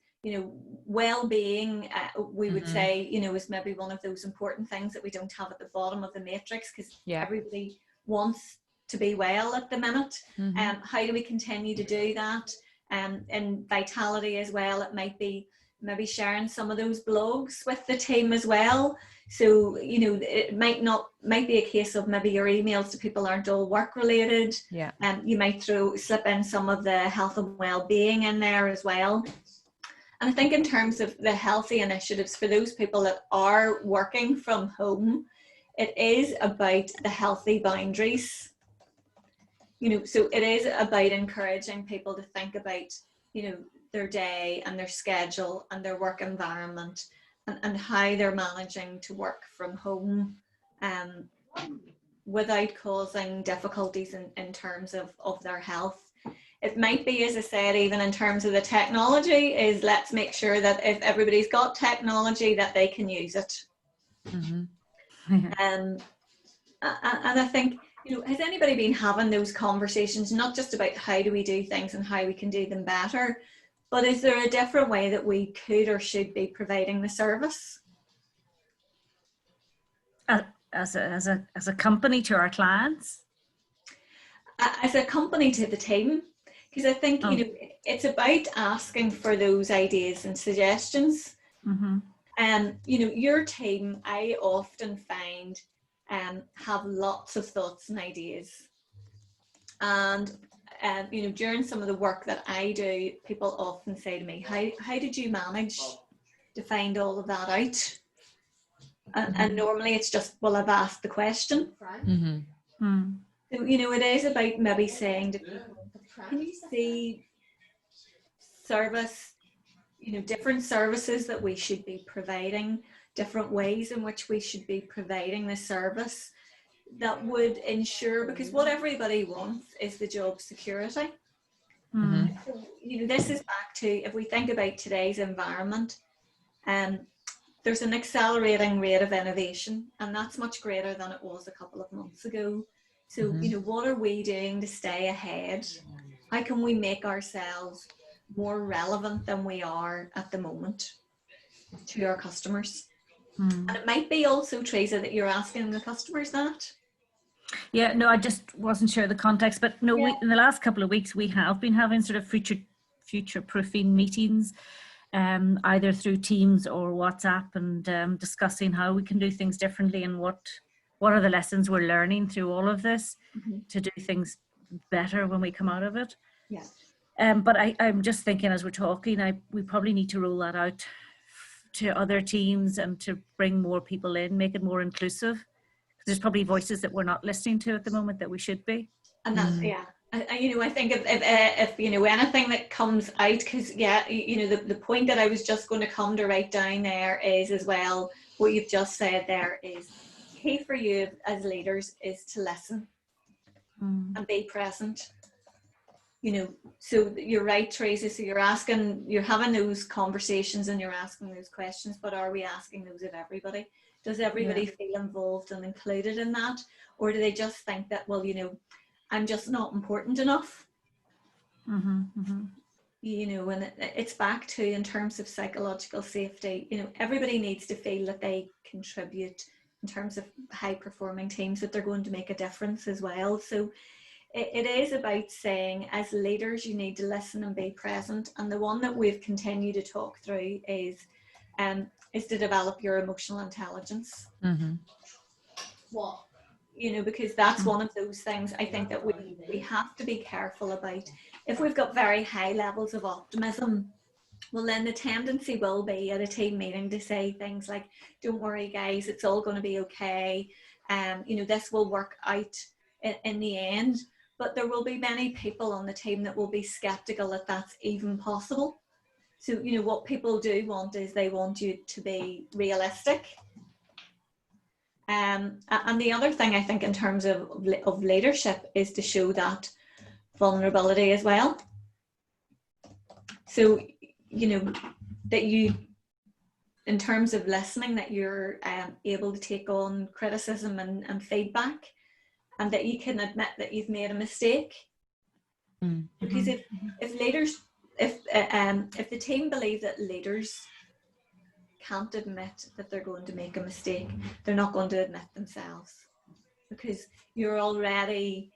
well-being, we would say, is maybe one of those important things that we don't have at the bottom of the matrix, because everybody wants to be well at the minute. How do we continue to do that? And Vitality as well, it might be maybe sharing some of those blogs with the team as well. So, it might be a case of maybe your emails to people aren't all work related. Yeah. You might slip in some of the health and well-being in there as well. And I think in terms of the healthy initiatives for those people that are working from home, it is about the healthy boundaries. So it is about encouraging people to think about, their day and their schedule and their work environment and how they're managing to work from home without causing difficulties in terms of their health. It might be, as I said, even in terms of the technology, is let's make sure that if everybody's got technology that they can use it. And I think, has anybody been having those conversations, not just about how do we do things and how we can do them better, but is there a different way that we could or should be providing the service? As a company to our clients? As a company to the team, because I think, it's about asking for those ideas and suggestions. Your team, I often find, have lots of thoughts and ideas. And during some of the work that I do, people often say to me, how did you manage to find all of that out? And normally it's just, well, I've asked the question. So, it is about maybe saying to people, can you see service, different services that we should be providing, different ways in which we should be providing the service that would ensure, because what everybody wants is the job security. So, this is back to, if we think about today's environment, there's an accelerating rate of innovation, and that's much greater than it was a couple of months ago. So, what are we doing to stay ahead? How can we make ourselves more relevant than we are at the moment to our customers? And it might be also, Teresa, that you're asking the customers that. Yeah, no, I just wasn't sure the context, but no, in the last couple of weeks, we have been having sort of future-proofing meetings, either through Teams or WhatsApp, and discussing how we can do things differently and what are the lessons we're learning through all of this to do things better when we come out of it. But I'm just thinking, as we're talking, we probably need to roll that out to other teams and to bring more people in, make it more inclusive. There's probably voices that we're not listening to at the moment that we should be. And that's, I think if anything that comes out, because the point that I was just going to come to write down there is, as well, what you've just said there is key for you as leaders is to listen and be present. So you're right, Teresa. So you're having those conversations and you're asking those questions, but are we asking those of everybody? Does everybody feel involved and included in that? Or do they just think that, well, I'm just not important enough? And it's back to, in terms of psychological safety, everybody needs to feel that they contribute in terms of high performing teams, that they're going to make a difference as well. So it is about saying, as leaders, you need to listen and be present. And the one that we've continued to talk through is to develop your emotional intelligence. Mm-hmm. What, you know, because that's one of those things I think that we have to be careful about. If we've got very high levels of optimism, well, then the tendency will be at a team meeting to say things like, don't worry guys, it's all going to be okay. You know, this will work out in the end. But there will be many people on the team that will be skeptical that that's even possible. So, you know, what people do want is they want you to be realistic. And the other thing I think in terms of leadership is to show that vulnerability as well. So, you know, that you, in terms of listening, that you're able to take on criticism and feedback, and that you can admit that you've made a mistake. Mm-hmm. Because if leaders, if the team believe that leaders can't admit that they're going to make a mistake, they're not going to admit themselves, because you're already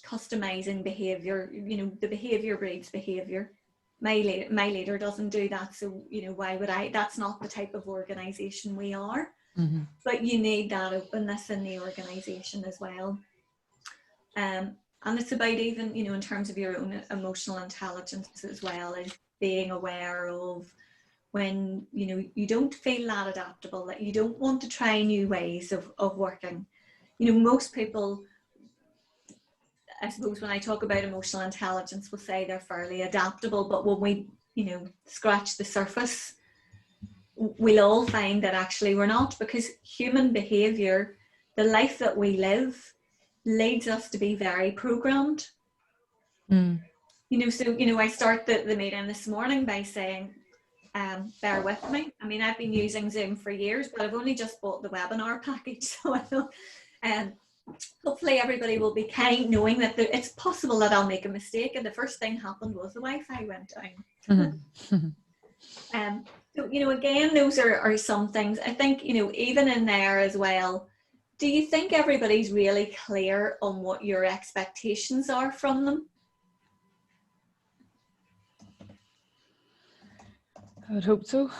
customizing behavior. You know, the behavior breeds behavior. My leader doesn't do that, so, you know, why would I? That's not the type of organization we are. Mm-hmm. But you need that openness in the organization as well. And it's about, even, you know, in terms of your own emotional intelligence as well, as being aware of when, you know, you don't feel that adaptable, that you don't want to try new ways of working. You know, most people, I suppose, when I talk about emotional intelligence, will say they're fairly adaptable, but when we, you know, scratch the surface, we'll all find that actually we're not, because human behavior, the life that we live, leads us to be very programmed. You know, so, you know, I start the meeting this morning by saying, bear with me. I mean, I've been using Zoom for years, but I've only just bought the webinar package, so I know, hopefully everybody will be kind, knowing that it's possible that I'll make a mistake. And the first thing happened was the Wi-Fi went down. Mm-hmm. So, you know, again, those are some things. I think, you know, even in there as well, do you think everybody's really clear on what your expectations are from them? I would hope so.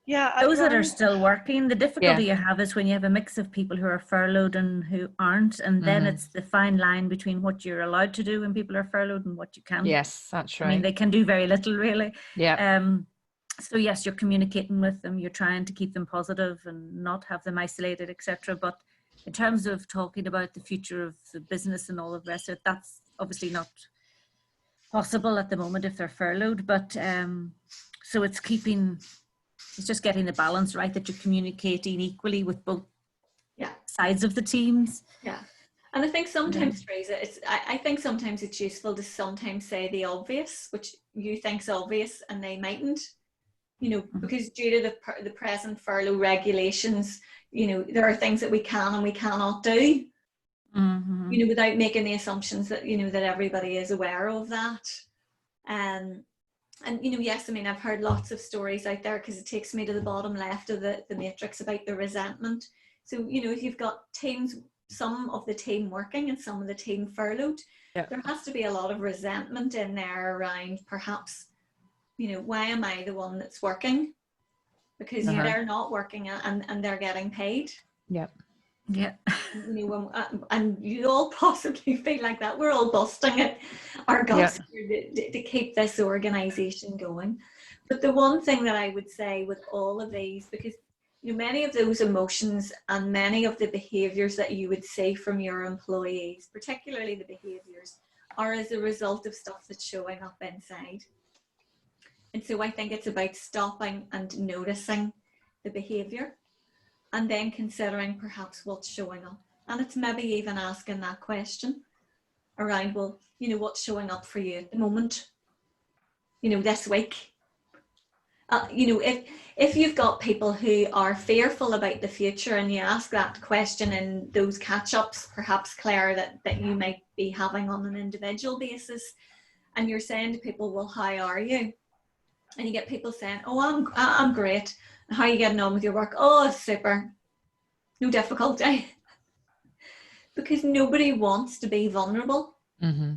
Yeah, those that are still working, the difficulty you have is when you have a mix of people who are furloughed and who aren't, and then it's the fine line between what you're allowed to do when people are furloughed and what you can't. Yes, that's right. I mean, they can do very little, really. Yeah. So yes, you're communicating with them, you're trying to keep them positive and not have them isolated, etc. But in terms of talking about the future of the business and all of the rest of it, that's obviously not possible at the moment if they're furloughed. But so it's just getting the balance right, that you're communicating equally with both sides of the teams. Yeah. And I think sometimes, Teresa, I think sometimes it's useful to sometimes say the obvious, which you think's obvious and they mightn't, you know, because due to the present furlough regulations, you know, there are things that we can and we cannot do, you know, without making the assumptions that, you know, that everybody is aware of that. And, you know, yes, I mean, I've heard lots of stories out there, because it takes me to the bottom left of the matrix about the resentment. So, you know, if you've got teams, some of the team working and some of the team furloughed, there has to be a lot of resentment in there around, perhaps, you know, why am I the one that's working? Because they're not working and they're getting paid. Yep. Yeah. You know, and you all possibly feel like that. We're all busting it, our guts to keep this organisation going. But the one thing that I would say with all of these, because, you know, many of those emotions and many of the behaviours that you would see from your employees, particularly the behaviours, are as a result of stuff that's showing up inside. And so I think it's about stopping and noticing the behaviour, and then considering perhaps what's showing up. And it's maybe even asking that question around, well, you know, what's showing up for you at the moment, you know, this week. You know, if you've got people who are fearful about the future, and you ask that question in those catch-ups, perhaps, Claire, that you might be having on an individual basis, and you're saying to people, well, how are you? And you get people saying, oh, I'm great. How are you getting on with your work? Oh, it's super. no difficulty. Because nobody wants to be vulnerable. Mm-hmm.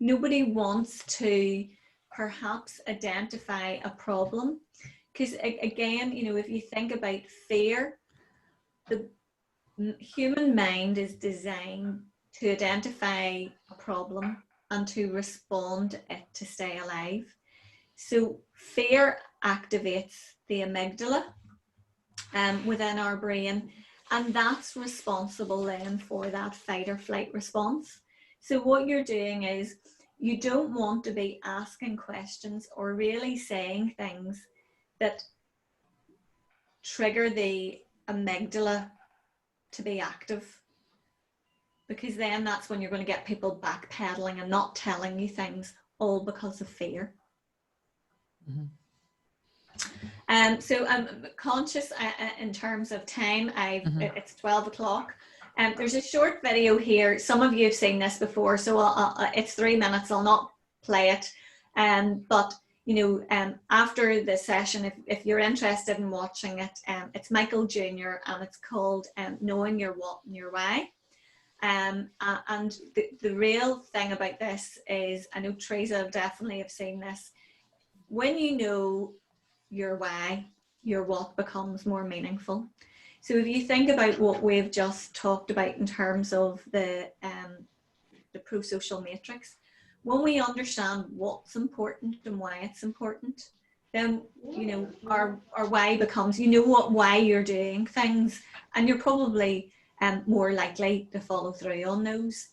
Nobody wants to perhaps identify a problem. Because again, you know, if you think about fear, the human mind is designed to identify a problem and to respond it to stay alive. So fear activates the amygdala within our brain, and that's responsible then for that fight or flight response. So what you're doing is you don't want to be asking questions or really saying things that trigger the amygdala to be active, because then that's when you're going to get people backpedaling and not telling you things, all because of fear. Mm-hmm. So I'm conscious in terms of time. It's 12 o'clock. There's a short video here. Some of you have seen this before, so it's 3 minutes. I'll not play it. But you know, after the session, if you're interested in watching it, it's Michael Jr. and it's called Knowing Your What and Your Why. And the real thing about this is, I know Teresa definitely have seen this. When you know your why, your what becomes more meaningful. So if you think about what we've just talked about in terms of the pro-social matrix, when we understand what's important and why it's important, then you know our why becomes, you know what, why you're doing things, and you're probably more likely to follow through on those.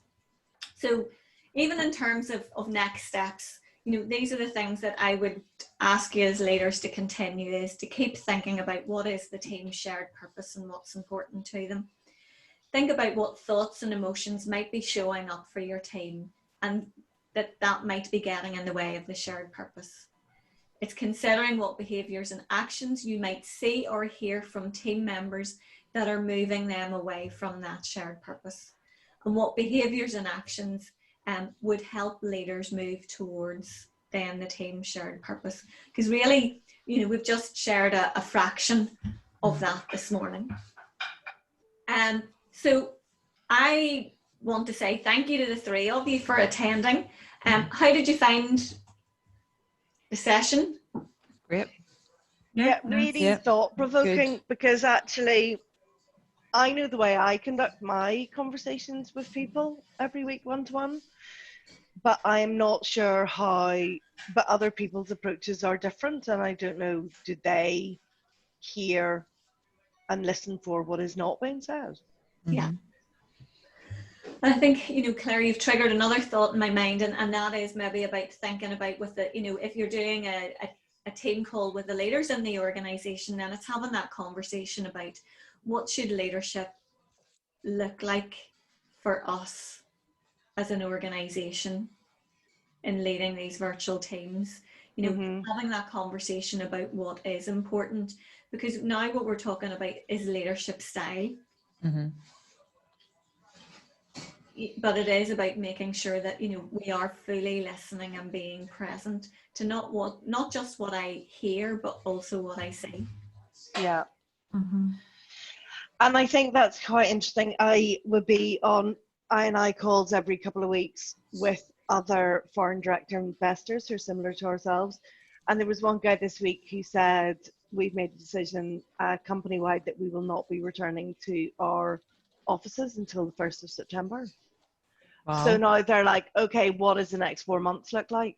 So even in terms of next steps, you know, these are the things that I would ask you as leaders to continue, is to keep thinking about what is the team's shared purpose and what's important to them. Think about what thoughts and emotions might be showing up for your team, and that might be getting in the way of the shared purpose. It's considering what behaviours and actions you might see or hear from team members that are moving them away from that shared purpose, and what behaviours and actions would help leaders move towards then the team's shared purpose. Because really, you know, we've just shared a fraction of that this morning. So I want to say thank you to the three of you for attending. How did you find the session? Great. Yeah, really thought-provoking, because actually I know the way I conduct my conversations with people every week one-to-one, but I am not sure how, but other people's approaches are different, and I don't know, do they hear and listen for what is not being said? Yeah. I think, you know, Claire, you've triggered another thought in my mind, and that is maybe about thinking about with the, you know, if you're doing a team call with the leaders in the organisation, then it's having that conversation about what should leadership look like for us as an organisation in leading these virtual teams. You know, having that conversation about what is important, because now what we're talking about is leadership style. But it is about making sure that, you know, we are fully listening and being present to not just what I hear, but also what I see. Yeah. And I think that's quite interesting. I would be on I&I calls every couple of weeks with other foreign direct investors who are similar to ourselves. And there was one guy this week who said, we've made a decision company-wide that we will not be returning to our offices until the 1st of September. Wow. So now they're like, okay, what does the next 4 months look like?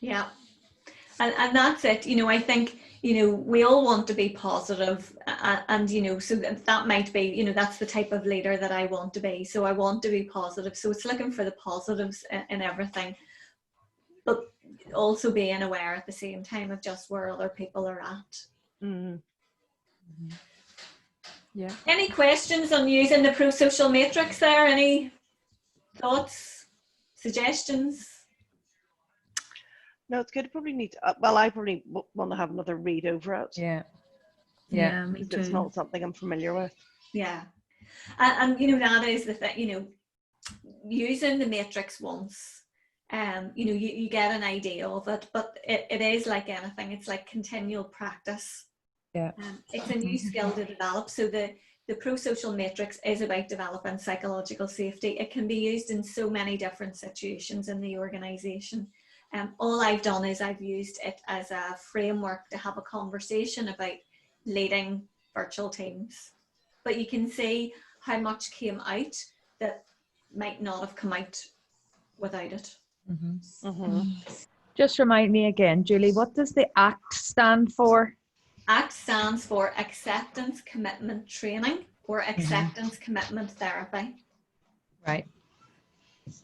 Yeah. And that's it. You know, I think, you know, we all want to be positive, and you know, so that might be, you know, that's the type of leader that I want to be. So I want to be positive. So it's looking for the positives in everything, but also being aware at the same time of just where other people are at. Yeah. Any questions on using the pro-social matrix there? Any thoughts, suggestions? No, it's good. Probably need to, well, I probably want to have another read over it. Yeah, me too. It's not something I'm familiar with. Yeah. And you know, that is the thing, you know, using the matrix once, you know, you get an idea of it, but it is like anything, it's like continual practice. Yeah. It's a new skill to develop. So the pro-social matrix is about developing psychological safety. It can be used in so many different situations in the organisation. All I've done is I've used it as a framework to have a conversation about leading virtual teams. But you can see how much came out that might not have come out without it. Just remind me again, Julie, what does the ACT stand for? ACT stands for Acceptance Commitment Training or Acceptance Commitment Therapy. Right.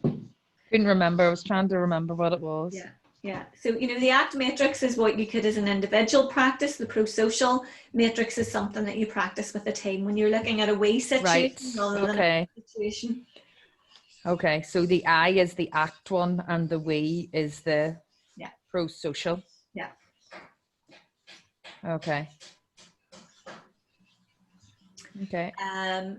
Couldn't remember. I was trying to remember what it was. Yeah. So, the ACT matrix is what you could as an individual practice. The pro-social matrix is something that you practice with a team when you're looking at a we situation rather than a situation. Okay. So the I is the ACT one and the we is the pro-social. Yeah. Okay. Okay. I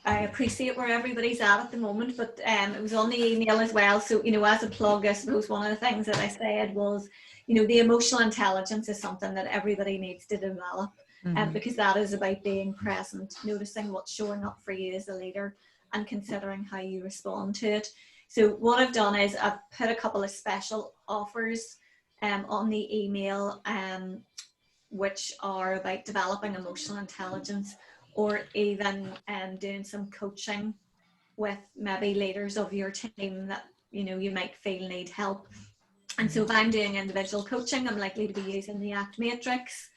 appreciate where everybody's at the moment, but it was on the email as well. So, as a plug, I suppose one of the things that I said was, the emotional intelligence is something that everybody needs to develop, because that is about being present, noticing what's showing up for you as a leader and considering how you respond to it. So what I've done is I've put a couple of special offers on the email, which are about developing emotional intelligence, or even doing some coaching with maybe leaders of your team that you might feel need help. And so if I'm doing individual coaching, I'm likely to be using the ACT matrix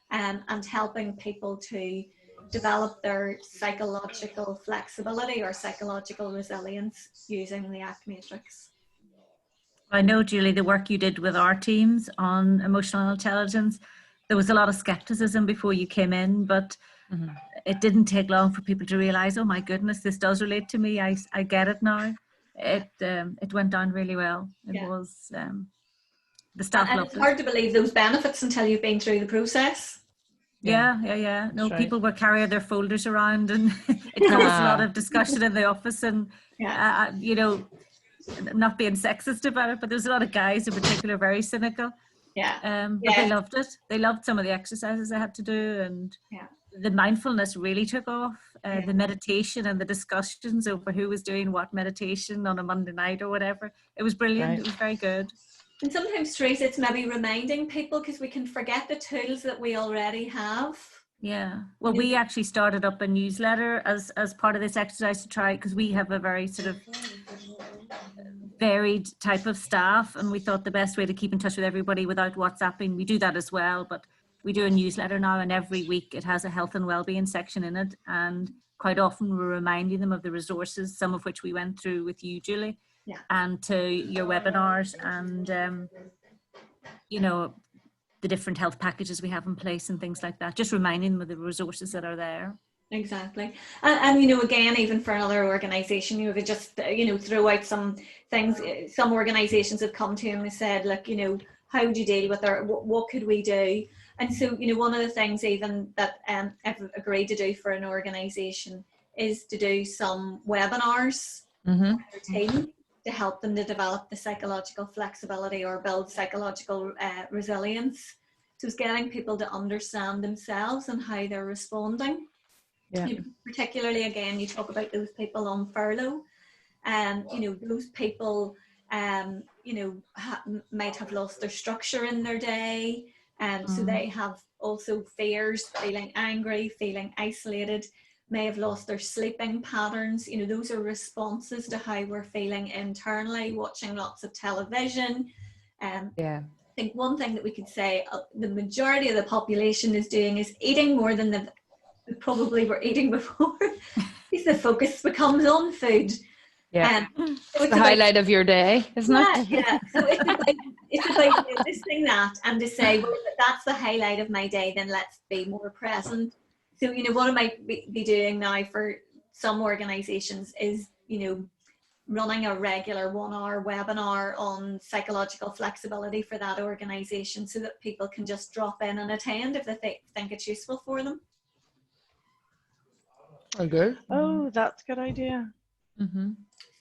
and helping people to develop their psychological flexibility or psychological resilience using the ACT matrix. I know, Julie, the work you did with our teams on emotional intelligence, there was a lot of skepticism before you came in, but it didn't take long for people to realize, oh my goodness, this does relate to me. I get it now. It went down really well. It was, the staff loved it. It's hard to believe those benefits until you've been through the process. Yeah. No, people were carrying their folders around, and it caused a lot of discussion in the office, and not being sexist about it, but there's a lot of guys in particular very cynical. But they loved it. They loved some of the exercises I had to do, and the mindfulness really took off. The meditation and the discussions over who was doing what meditation on a Monday night or whatever. It was brilliant. It was very good. And sometimes, Therese, it's maybe reminding people, because we can forget the tools that we already have. Yeah. Well, we actually started up a newsletter as part of this exercise to try, because we have a very sort of varied type of staff, and we thought the best way to keep in touch with everybody without WhatsApping, we do that as well, but we do a newsletter now, and every week it has a health and well-being section in it, and quite often we're reminding them of the resources, some of which we went through with you, Julie, and to your webinars, and the different health packages we have in place and things like that, just reminding them of the resources that are there. Exactly. And again, even for another organization, if it just throw out some things, some organizations have come to him and said, look, how would you deal with it? What could we do? And so, one of the things even that I've agreed to do for an organization is to do some webinars with their team to help them to develop the psychological flexibility or build psychological resilience. So it's getting people to understand themselves and how they're responding. Particularly, again, you talk about those people on furlough, and those people might have lost their structure in their day, and so they have also fears, feeling angry, feeling isolated, may have lost their sleeping patterns. Those are responses to how we're feeling internally, watching lots of television. I think one thing that we could say the majority of the population is doing is eating more than they probably were eating before, because the focus becomes on food. So it's the highlight of your day, isn't it? Yeah. So it's about noticing that and to say, well, if that's the highlight of my day, then let's be more present. So, what I might be doing now for some organizations is, running a regular 1-hour webinar on psychological flexibility for that organization, so that people can just drop in and attend if they think it's useful for them. Okay. Oh, that's a good idea.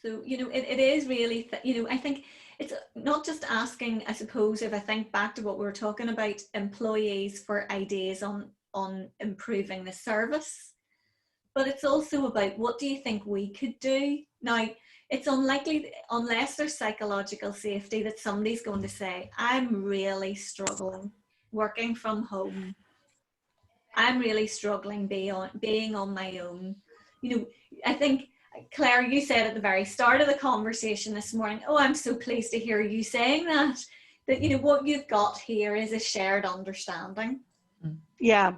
So, it is really, I think it's not just asking, I suppose, if I think back to what we were talking about, employees for ideas on improving the service, but it's also about what do you think we could do? Now, it's unlikely, unless there's psychological safety, that somebody's going to say, I'm really struggling working from home. I'm really struggling being on my own. You know, I think, Claire, you said at the very start of the conversation this morning, oh, I'm so pleased to hear you saying that, you know, what you've got here is a shared understanding. Yeah.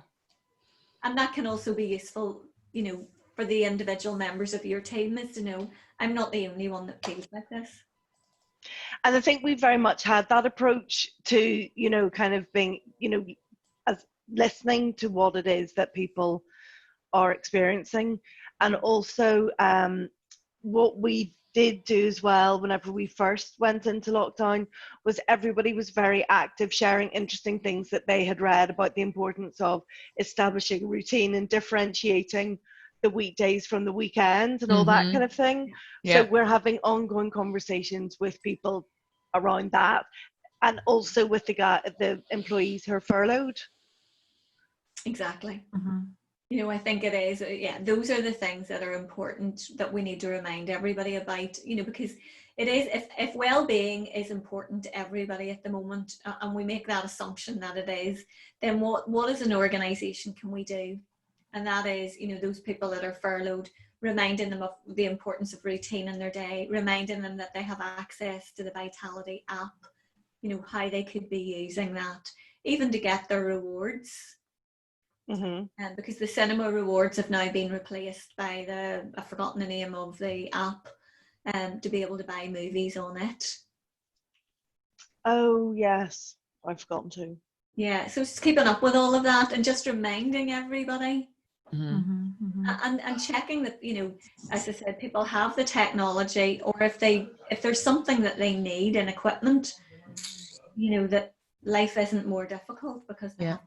And that can also be useful, you know, for the individual members of your team, is to know, I'm not the only one that feels like this. And I think we very much had that approach to, you know, kind of being, you know, as listening to what it is that people are experiencing. And also what we did do as well whenever we first went into lockdown was everybody was very active, sharing interesting things that they had read about the importance of establishing routine and differentiating the weekdays from the weekends and all that kind of thing. So we're having ongoing conversations with people around that, and also with the employees who are furloughed. Exactly. You know, I think it is, yeah, those are the things that are important that we need to remind everybody about, you know, because it is, if well-being is important to everybody at the moment, and we make that assumption that it is, then what as an organisation can we do? And that is, you know, those people that are furloughed, reminding them of the importance of routine in their day, reminding them that they have access to the Vitality app, you know, how they could be using that, even to get their rewards. Because the cinema rewards have now been replaced by I've forgotten the name of the app, to be able to buy movies on it. Oh yes, I've forgotten to. Yeah, so just keeping up with all of that and just reminding everybody, and checking that, you know, as I said, people have the technology, or if there's something that they need in equipment, you know, that life isn't more difficult because they have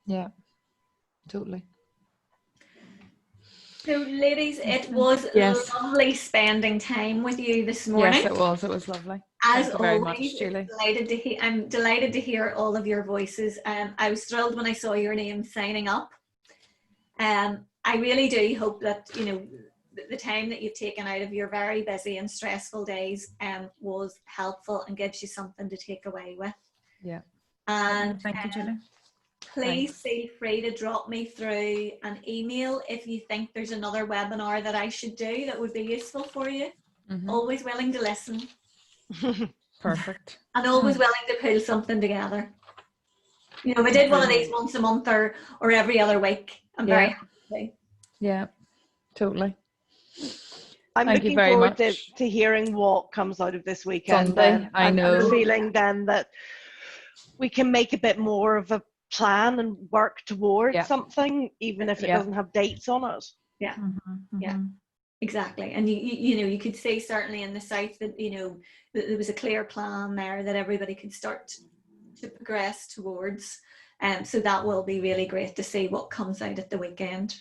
Yeah, totally. So ladies, it was lovely spending time with you this morning. Yes, it was lovely. As Thank you always, very much, Julie. I'm delighted to hear all of your voices. I was thrilled when I saw your name signing up. I really do hope that, you know, the time that you've taken out of your very busy and stressful days was helpful and gives you something to take away with. Yeah. And thank you, Julie. Please feel free to drop me through an email if you think there's another webinar that I should do that would be useful for you. Always willing to listen. Perfect. And always willing to pull something together. You know, if I did one of these once a month or every other week, I'm very happy. Yeah, totally. I'm looking forward to hearing what comes out of this weekend. Sunday, I know. I'm feeling then that we can make a bit more of a plan and work towards something, even if it doesn't have dates on it. Yeah, yeah, exactly. And you know, you could say certainly in the South that, you know, that there was a clear plan there that everybody could start to progress towards. So that will be really great to see what comes out at the weekend.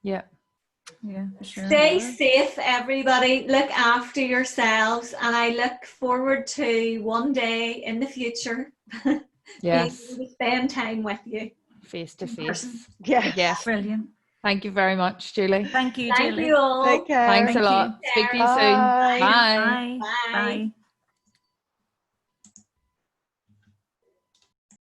Yeah. Yeah, for sure. Stay safe, everybody. Look after yourselves, and I look forward to one day in the future being able to spend time with you face to face. Yes. Brilliant. Thank you very much, Julie. Thank you, Thank Julie. you all. Take care. Thanks a lot. Speak to you soon. Bye. Bye. Bye. Bye.